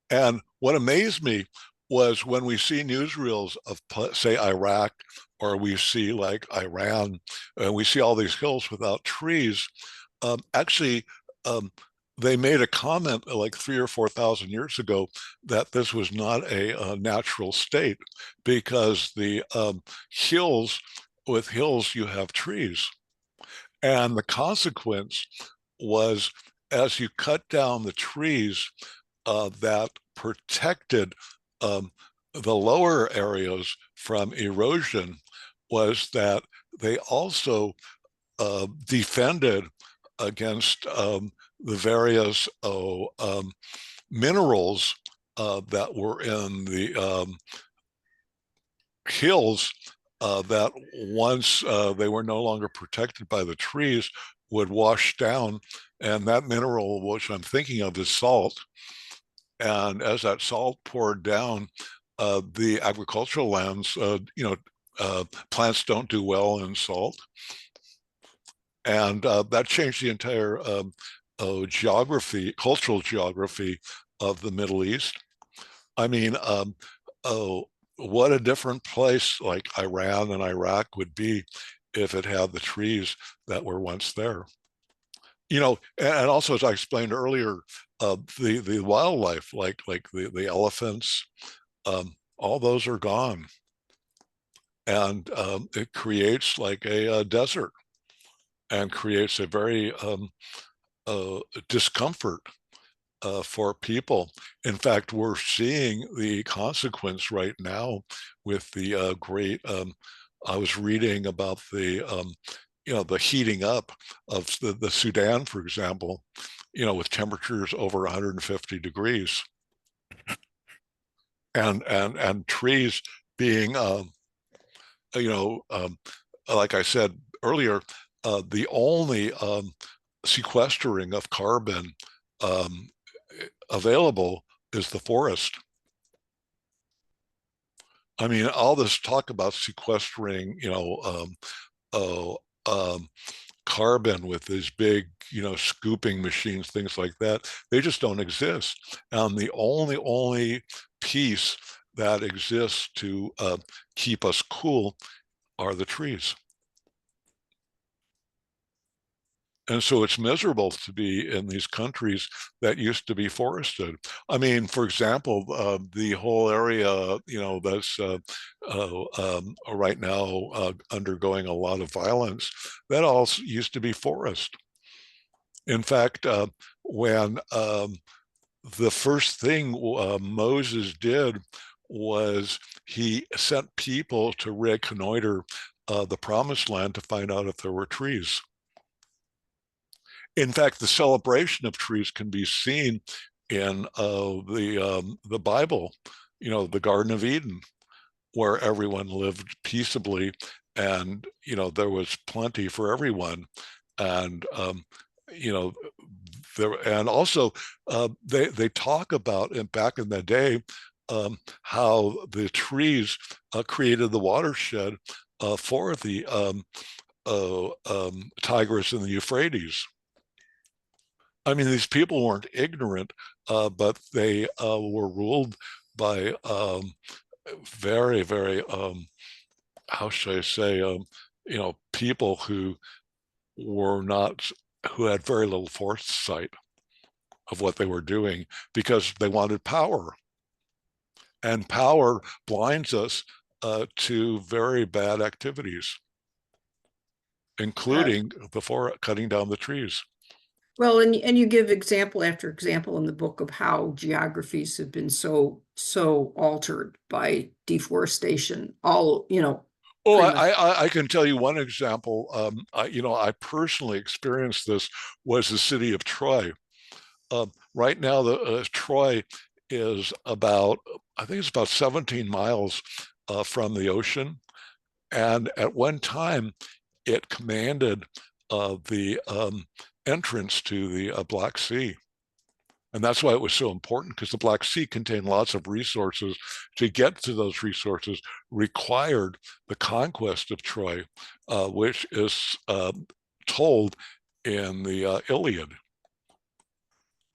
And what amazed me was when we see newsreels of, say, Iraq, or we see like Iran, and we see all these hills without trees. Actually, they made a comment like 3,000 or 4,000 years ago that this was not a natural state, because the hills, with hills, you have trees. And the consequence was, as you cut down the trees that protected the lower areas from erosion, was that they also defended against the various minerals that were in the hills, that once they were no longer protected by the trees, would wash down. And that mineral, which I'm thinking of, is salt. And as that salt poured down, the agricultural lands, plants don't do well in salt. And that changed the entire geography, cultural geography of the Middle East. I mean, what a different place like Iran and Iraq would be if it had the trees that were once there. And also, as I explained earlier, the wildlife, like the elephants, all those are gone, and it creates like a desert, and creates a very discomfort for people. In fact, we're seeing the consequence right now with the great. I was reading about the the heating up of the Sudan, for example, with temperatures over 150 degrees, and trees being, like I said earlier, the only sequestering of carbon available is the forest. I mean, all this talk about sequestering, carbon with these big, scooping machines, things like that, they just don't exist. And the only piece that exists to keep us cool are the trees. And so it's miserable to be in these countries that used to be forested. I mean, for example, the whole area, that's right now undergoing a lot of violence, that all used to be forest. In fact, when the first thing Moses did was he sent people to reconnoiter the promised land to find out if there were trees. In fact, the celebration of trees can be seen in the Bible, the Garden of Eden, where everyone lived peaceably, and there was plenty for everyone, and and also they talk about, and back in the day, how the trees created the watershed for the Tigris and the Euphrates. I mean, these people weren't ignorant, but they were ruled by very, very, how should I say, people who had very little foresight of what they were doing, because they wanted power. And power blinds us to very bad activities, including cutting down the trees. Well, and you give example after example in the book of how geographies have been so altered by deforestation. Oh, I can tell you one example. I personally experienced this, was the city of Troy. Right now, Troy is about, I think it's about 17 miles from the ocean. And at one time, it commanded the entrance to the Black Sea. And that's why it was so important, because the Black Sea contained lots of resources. To get to those resources required the conquest of Troy, which is told in the Iliad.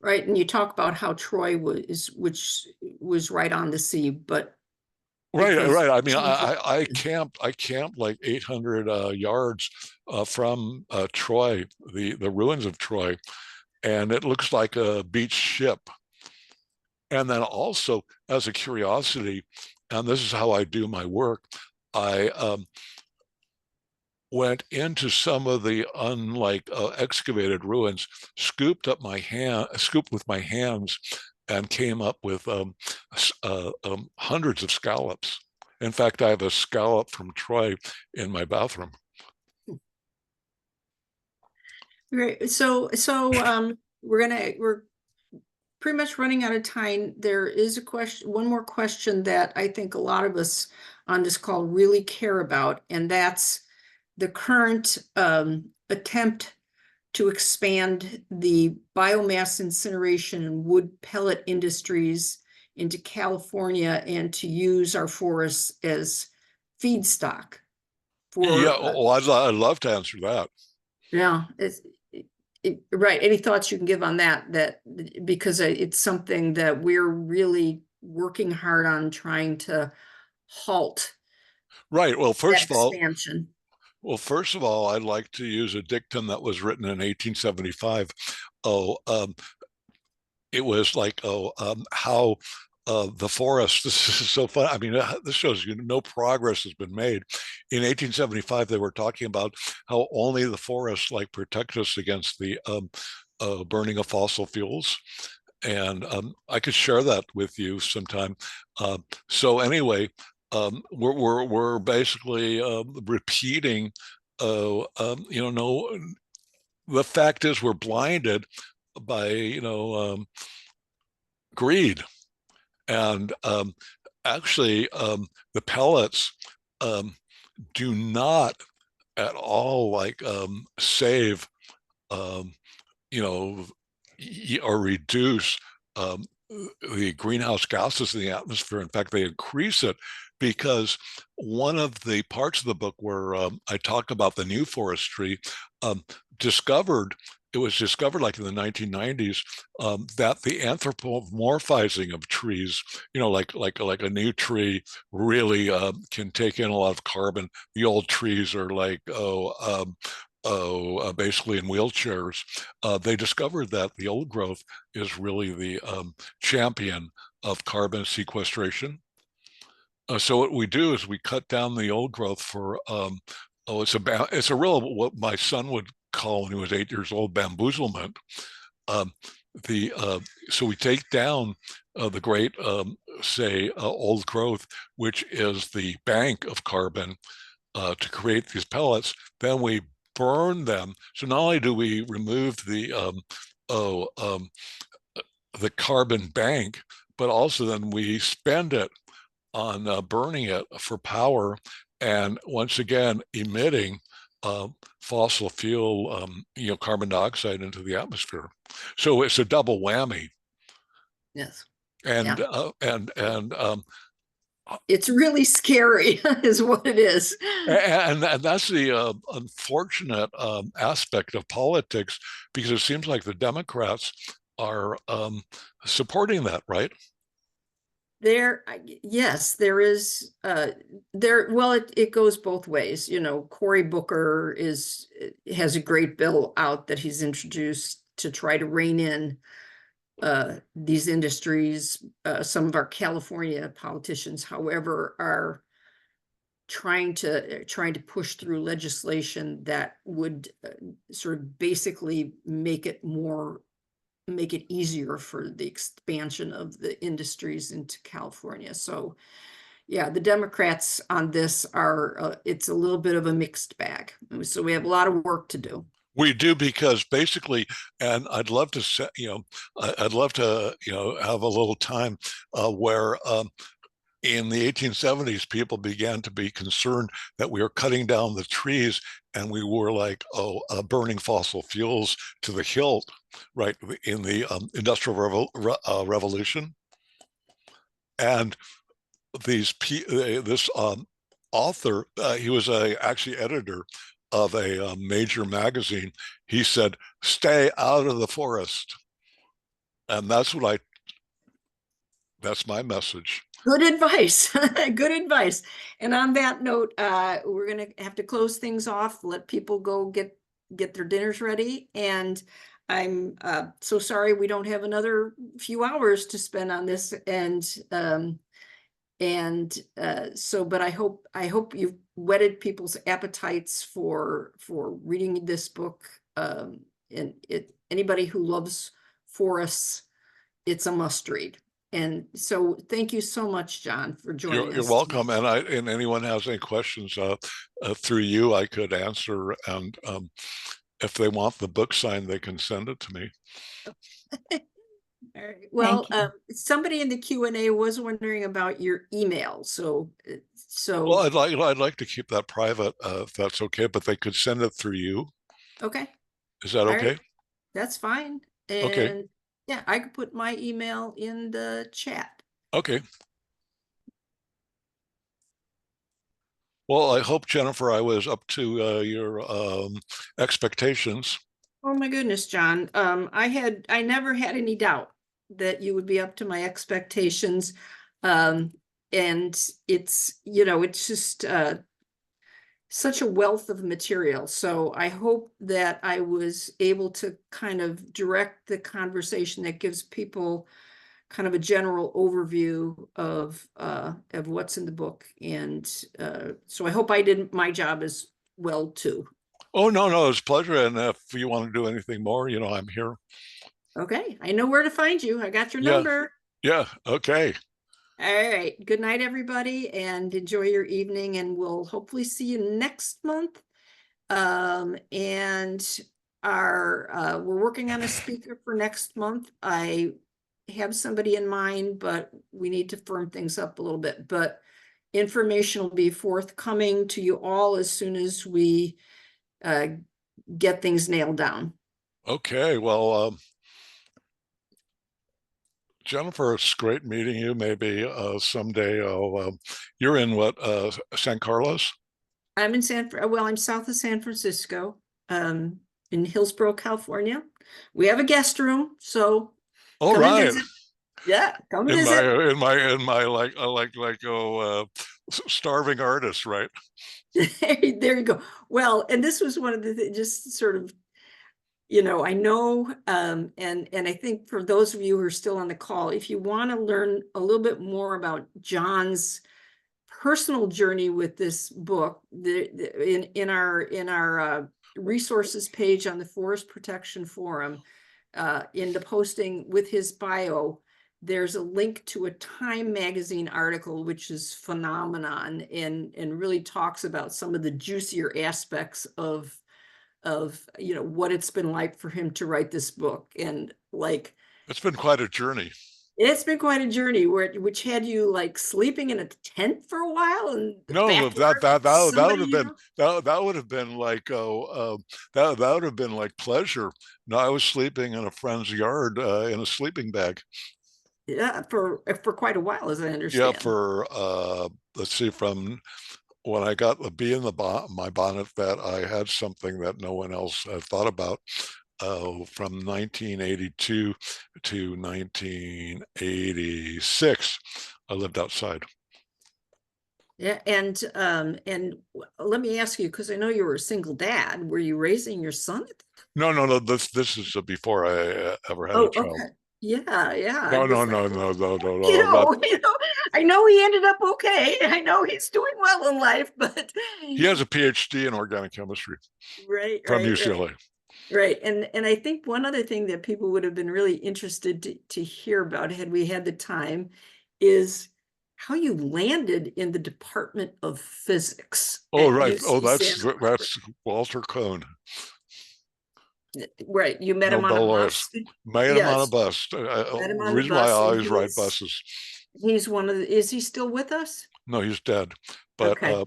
Right, and you talk about how Troy which was right on the sea, but Right, because right. I mean, I camped like 800 yards from Troy, the ruins of Troy, and it looks like a beach ship. And then also, as a curiosity, and this is how I do my work, I went into some of the unlike excavated ruins, scooped with my hands, and came up with hundreds of scallops. In fact, I have a scallop from Troy in my bathroom. Right, so we're pretty much running out of time. There is one more question that I think a lot of us on this call really care about, and that's the current attempt to expand the biomass incineration and wood pellet industries into California and to use our forests as feedstock Yeah, for, oh, I'd love to answer that. yeah, right. Any thoughts you can give on that? Because it's something that we're really working hard on trying to halt Right. that expansion. First of all, I'd like to use a dictum that was written in 1875. Oh, it was like, how the forest, this is so fun. I mean, this shows you no progress has been made. In 1875, they were talking about how only the forests like protect us against the burning of fossil fuels. And I could share that with you sometime. So anyway, we're basically repeating, no, the fact is we're blinded by, greed. And actually, the pellets do not at all like save, um, you know, or reduce the greenhouse gases in the atmosphere. In fact, they increase it, because one of the parts of the book where I talk about the new forestry um, discovered it was discovered like in the 1990s, that the anthropomorphizing of trees, like a new tree really can take in a lot of carbon. The old trees are like, basically in wheelchairs. They discovered that the old growth is really the champion of carbon sequestration. So what we do is we cut down the old growth for, it's a real, what my son would call when he was 8 years old, bamboozlement. Um, so we take down the great, old growth, which is the bank of carbon, to create these pellets. Then we burn them. So not only do we remove the carbon bank, but also then we spend it on burning it for power, and once again emitting fossil fuel, carbon dioxide into the atmosphere. So it's a double whammy. Yes. And Yeah. and It's really scary, is what it is. and that's the unfortunate aspect of politics, because it seems like the Democrats are supporting that, right? Yes, there is, well, it goes both ways. Cory Booker has a great bill out that he's introduced to try to rein in these industries. Some of our California politicians, however, are trying to push through legislation that would sort of basically make it easier for the expansion of the industries into California. So yeah, the Democrats on this it's a little bit of a mixed bag. So we have a lot of work to do. We do, because basically, and I'd love to say, I'd love to, have a little time where in the 1870s, people began to be concerned that we were cutting down the trees, and we were like, burning fossil fuels to the hilt, right, in the Industrial Revolution. And this author, he was actually editor of a major magazine. He said, "Stay out of the forest." And that's my message. Good advice. Good advice. And on that note, we're gonna have to close things off, let people go get their dinners ready. And I'm so sorry we don't have another few hours to spend on this. But I hope you've whetted people's appetites for reading this book. And anybody who loves forests, it's a must read. And so thank you so much, John, for joining us. You're welcome. And anyone has any questions through you, I could answer. And if they want the book signed, they can send it to me. All right. Well, you. somebody in the Q&A was wondering about your email. So Well, I'd like to keep that private, if that's okay, but they could send it through you. okay. Is that All okay? right. That's fine. Okay. And yeah, I could put my email in the chat. Okay. Well, I hope, Jennifer, I was up to your expectations. Oh my goodness, John. I never had any doubt that you would be up to my expectations. And it's, it's just such a wealth of material. So I hope that I was able to kind of direct the conversation that gives people kind of a general overview of what's in the book. And so I hope I did my job as well too. Oh, no, it's a pleasure. And if you want to do anything more, I'm here. Okay, I know where to find you. I got your Yeah. number. Yeah. Okay. All right. Good night, everybody, and enjoy your evening. And we'll hopefully see you next month. And we're working on a speaker for next month. I have somebody in mind, but we need to firm things up a little bit. But information will be forthcoming to you all as soon as we get things nailed down. Okay. Well, Jennifer, it's great meeting you. Maybe someday you're in what, San Carlos? I'm in I'm south of San Francisco, in Hillsborough, California. We have a guest room, so All come and right. visit. Yeah, come and In visit. my starving artist, right? There you go. Well, and this was one of the just sort of, I know, and I think for those of you who are still on the call, if you want to learn a little bit more about John's personal journey with this book, in our resources page on the Forest Protection Forum, in the posting with his bio, there's a link to a Time magazine article, which is phenomenon and really talks about some of the juicier aspects of what it's been like for him to write this book. And like, It's been quite a journey. it's been quite a journey which had you like sleeping in a tent for a while and No, that would have been that would have been like that would have been like pleasure. No, I was sleeping in a friend's yard in a sleeping bag. Yeah, for quite a while, as I Yeah, understand. for let's see, from when I got the bee in my bonnet, that I had something that no one else had thought about. From 1982 to 1986, I lived outside. Yeah, and let me ask you, because I know you were a single dad. Were you raising your son? No. This is before I ever had Oh, a child. okay. Yeah. No. I know he ended up okay. I know he's doing well in life, but He has a PhD in organic chemistry from UCLA. Right. And I think one other thing that people would have been really interested to hear about, had we had the time, is how you landed in the Department of Physics. Oh, right. UC Oh, Santa Barbara. that's Walter Cohn. Right. You met him on a bus. Met him on a bus. Met him The on the reason why I bus, and always ride buses. he's one of the, is he still with us? No, he's dead. But Okay.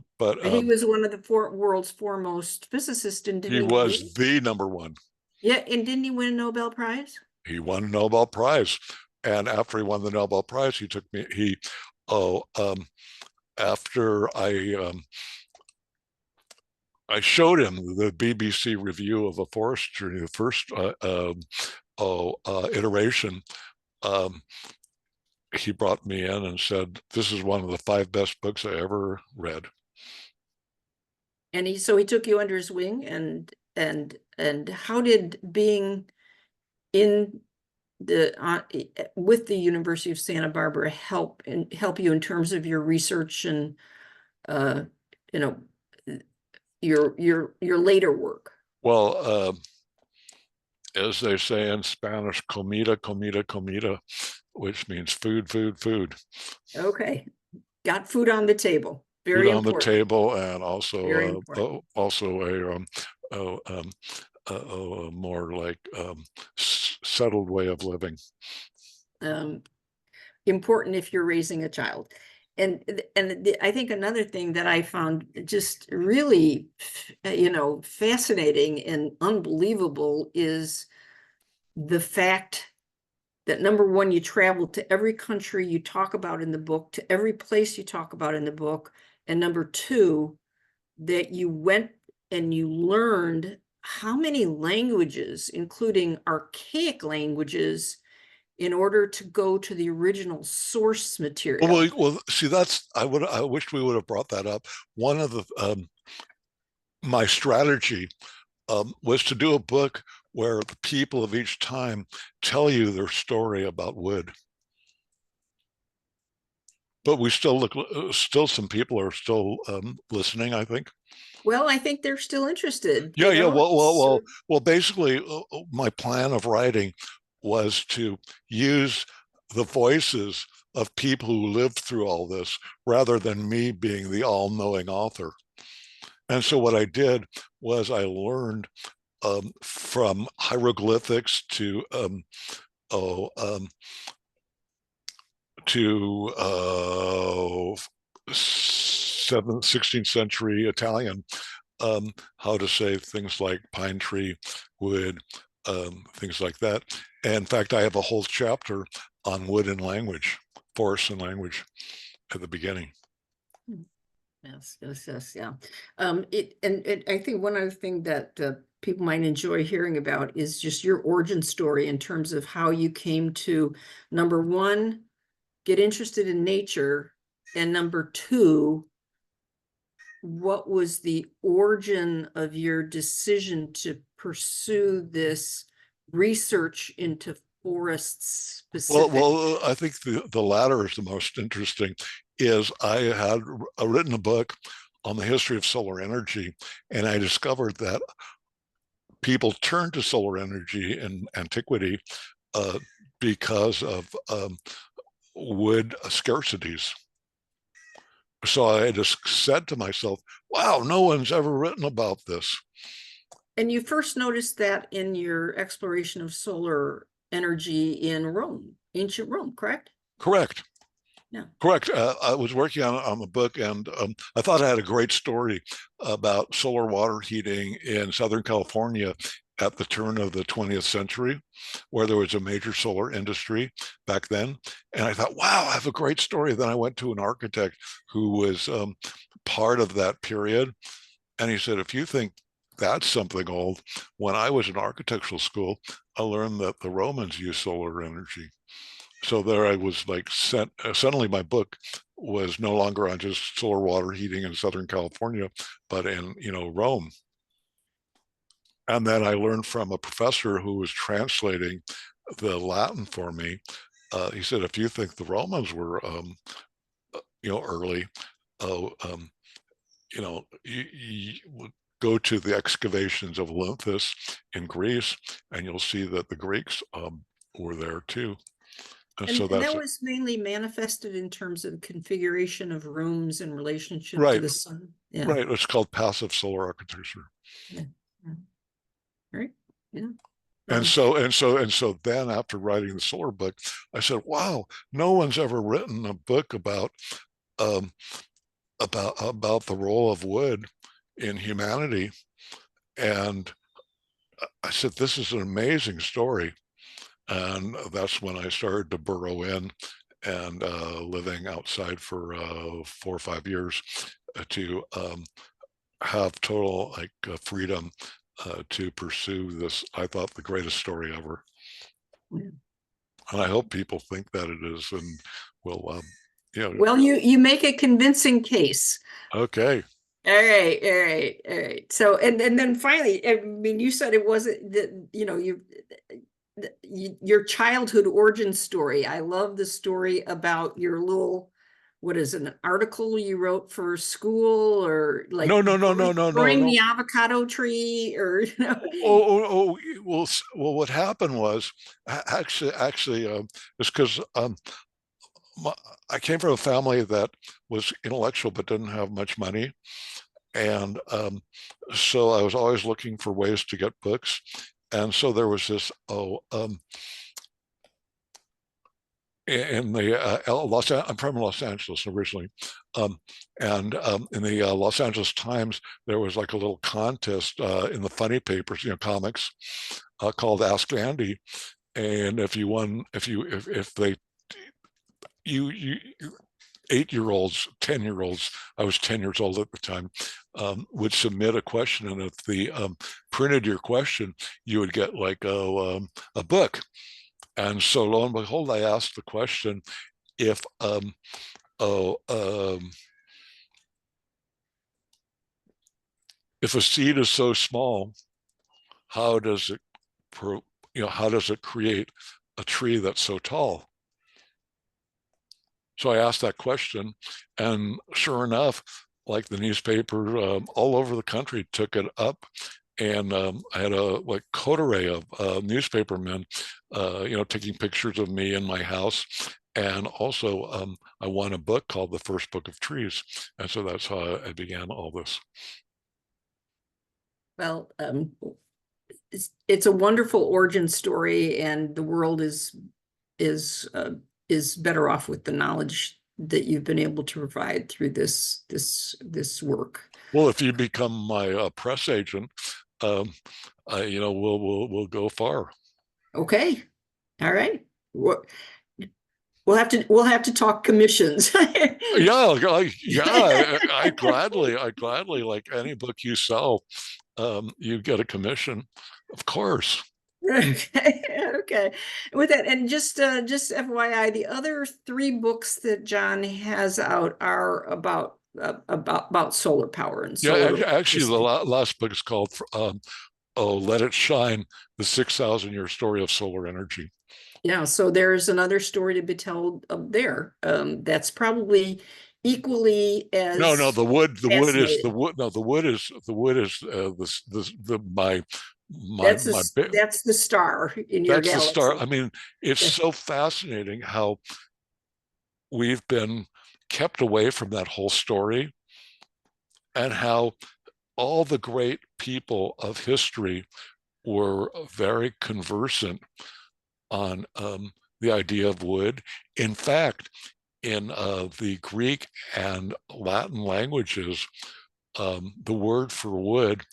He was one of the world's foremost physicists, didn't he was the number one. Yeah, and didn't he win a Nobel Prize? He won a Nobel Prize. And after he won the Nobel Prize, he took me, after I showed him the BBC review of A Forest Journey, the first iteration he brought me in and said, "This is one of the 5 best books I ever read." And he took you under his wing, and how did being in with the University of Santa Barbara help you in terms of your research and you know your later work? Well, as they say in Spanish, comida, comida, comida, which means food, food, food. Okay, got food on the table. Food Very on the important. table, and Very important. also a more like settled way of living. Important if you're raising a child. And I think another thing that I found just really, fascinating and unbelievable is the fact that, number one, you traveled to every country you talk about in the book, to every place you talk about in the book. And number two, that you went and you learned how many languages, including archaic languages, in order to go to the original source material. Well, see, I wish we would have brought that up. One of the my strategy was to do a book where the people of each time tell you their story about wood. But we still still some people are still listening, I think. Well, I think they're still interested. Yeah. Well. Basically, my plan of writing was to use the voices of people who lived through all this, rather than me being the all-knowing author. And so what I did was I learned from hieroglyphics to 16th century Italian, how to say things like pine tree, wood, things like that. And in fact, I have a whole chapter on wood and language, forest and language at the beginning. Yes, yeah. I think one other thing that people might enjoy hearing about is just your origin story in terms of how you came to, number one, get interested in nature, and number two, what was the origin of your decision to pursue this research into forests specifically? Well, I think the latter is the most interesting. Is I had written a book on the history of solar energy, and I discovered that people turned to solar energy in antiquity because of wood scarcities. So I just said to myself, wow, no one's ever written about this. And you first noticed that in your exploration of solar energy in Rome, ancient Rome, correct? Correct. Yeah. Correct. I was working on the book, and I thought I had a great story about solar water heating in Southern California at the turn of the 20th century, where there was a major solar industry back then. And I thought, wow, I have a great story. Then I went to an architect who was part of that period. And he said, if you think that's something old, when I was in architectural school, I learned that the Romans used solar energy. So there I was like, suddenly my book was no longer on just solar water heating in Southern California, but in, Rome. And then I learned from a professor who was translating the Latin for me. He said, if you think the Romans were, early, you would go to the excavations of Olympus in Greece, and you'll see that the Greeks were there too. And so that was mainly manifested in terms of configuration of rooms in relationship to the sun. Yeah. Right. It's called passive solar architecture. Yeah. Right. Yeah. And so then after writing the solar book, I said, wow, no one's ever written a book about the role of wood in humanity. And I said, this is an amazing story. And that's when I started to burrow in, and living outside for 4 or 5 years to have total freedom to pursue this, I thought, the greatest story ever. Yeah. And I hope people think that it is, and will, Well, you make a convincing case. okay. All right, all right, all right. So, and then finally, I mean, you said it wasn't that, your childhood origin story. I love the story about your little, what is it, an article you wrote for school, or like burning No. the avocado tree, or Well, what happened was actually, it's because I came from a family that was intellectual but didn't have much money. And so I was always looking for ways to get books. And so there was this, in the I'm from Los Angeles originally, and in the Los Angeles Times, there was like a little contest in the funny papers, comics, called Ask Andy. And if you won, if they, you 8-year-olds, 10-year-olds, I was 10 years old at the time, would submit a question, and if they printed your question, you would get like a book. And so lo and behold, I asked the question, if if a seed is so small, how does it how does it create a tree that's so tall? So I asked that question, and sure enough, like the newspaper all over the country took it up, and I had a coterie of newspapermen, taking pictures of me in my house, and also I won a book called The First Book of Trees, and so that's how I began all this. Well, it's a wonderful origin story, and the world is better off with the knowledge that you've been able to provide through this work. Well, if you become my press agent, we'll go far. Okay, all right. We'll have to talk commissions. Yeah, I gladly, like any book you sell, you get a commission, of course. Okay. With that, and just FYI, the other 3 books that John has out are about solar power and solar. Actually, the last book is called Let It Shine: The 6,000-Year Story of Solar Energy. Yeah, so there's another story to be told there. That's probably equally as no, the wood is fascinating. That's the star in your that's the galaxy. star. I mean, it's so fascinating how we've been kept away from that whole story, and how all the great people of history were very conversant on the idea of wood. In fact, in the Greek and Latin languages, the word for wood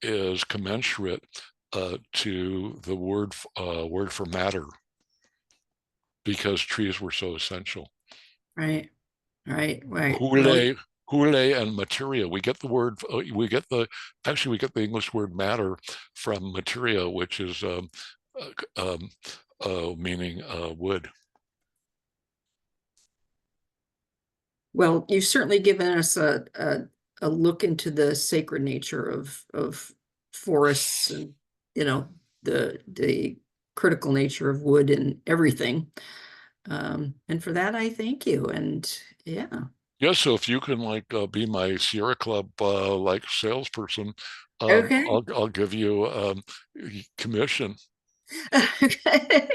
is commensurate to the word for matter, because trees were so essential. Right. Hule and materia. We get the English word matter from materia, which is meaning wood. Well, you've certainly given us a look into the sacred nature of forests, and the critical nature of wood and everything. And for that, I thank you. And yeah. Yeah, so if you can be my Sierra Club salesperson, Okay. I'll give you commission. Okay.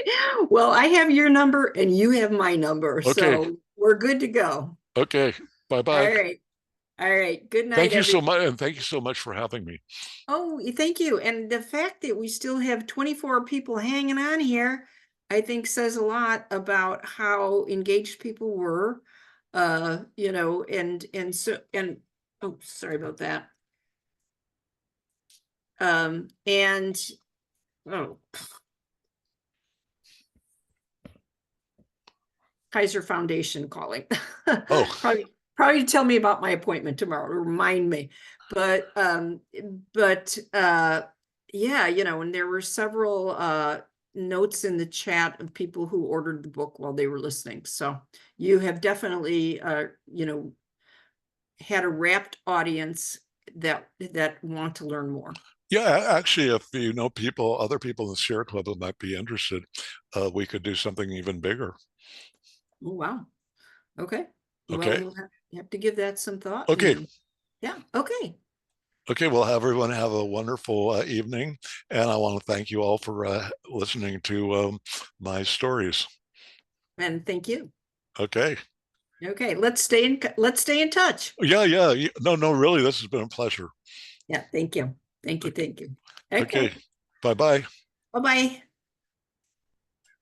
Well, I have your number and you have my number, Okay. so we're good to go. Okay. Bye-bye. All right. Good night. Thank you so much, and thank you so much for having me. Oh, thank you. And the fact that we still have 24 people hanging on here, I think says a lot about how engaged people were. And oh, sorry about that. Kaiser Foundation calling. Oh, probably tell me about my appointment tomorrow to remind me. But yeah, and there were several notes in the chat of people who ordered the book while they were listening. So you have definitely, you know, had a rapt audience that want to learn more. Yeah, actually, if you know people, other people in the Sierra Club that might be interested, we could do something even bigger. Oh, wow. Okay. Well, Okay. we'll have to give that some thought. Okay. Yeah. Okay. Okay. Well, everyone have a wonderful evening. And I want to thank you all for listening to my stories. And thank you. Okay. Okay. Let's stay in touch. Yeah. No, really, this has been a pleasure. Yeah. Thank you. Thank you. Thank you. Okay. Bye-bye. Bye-bye.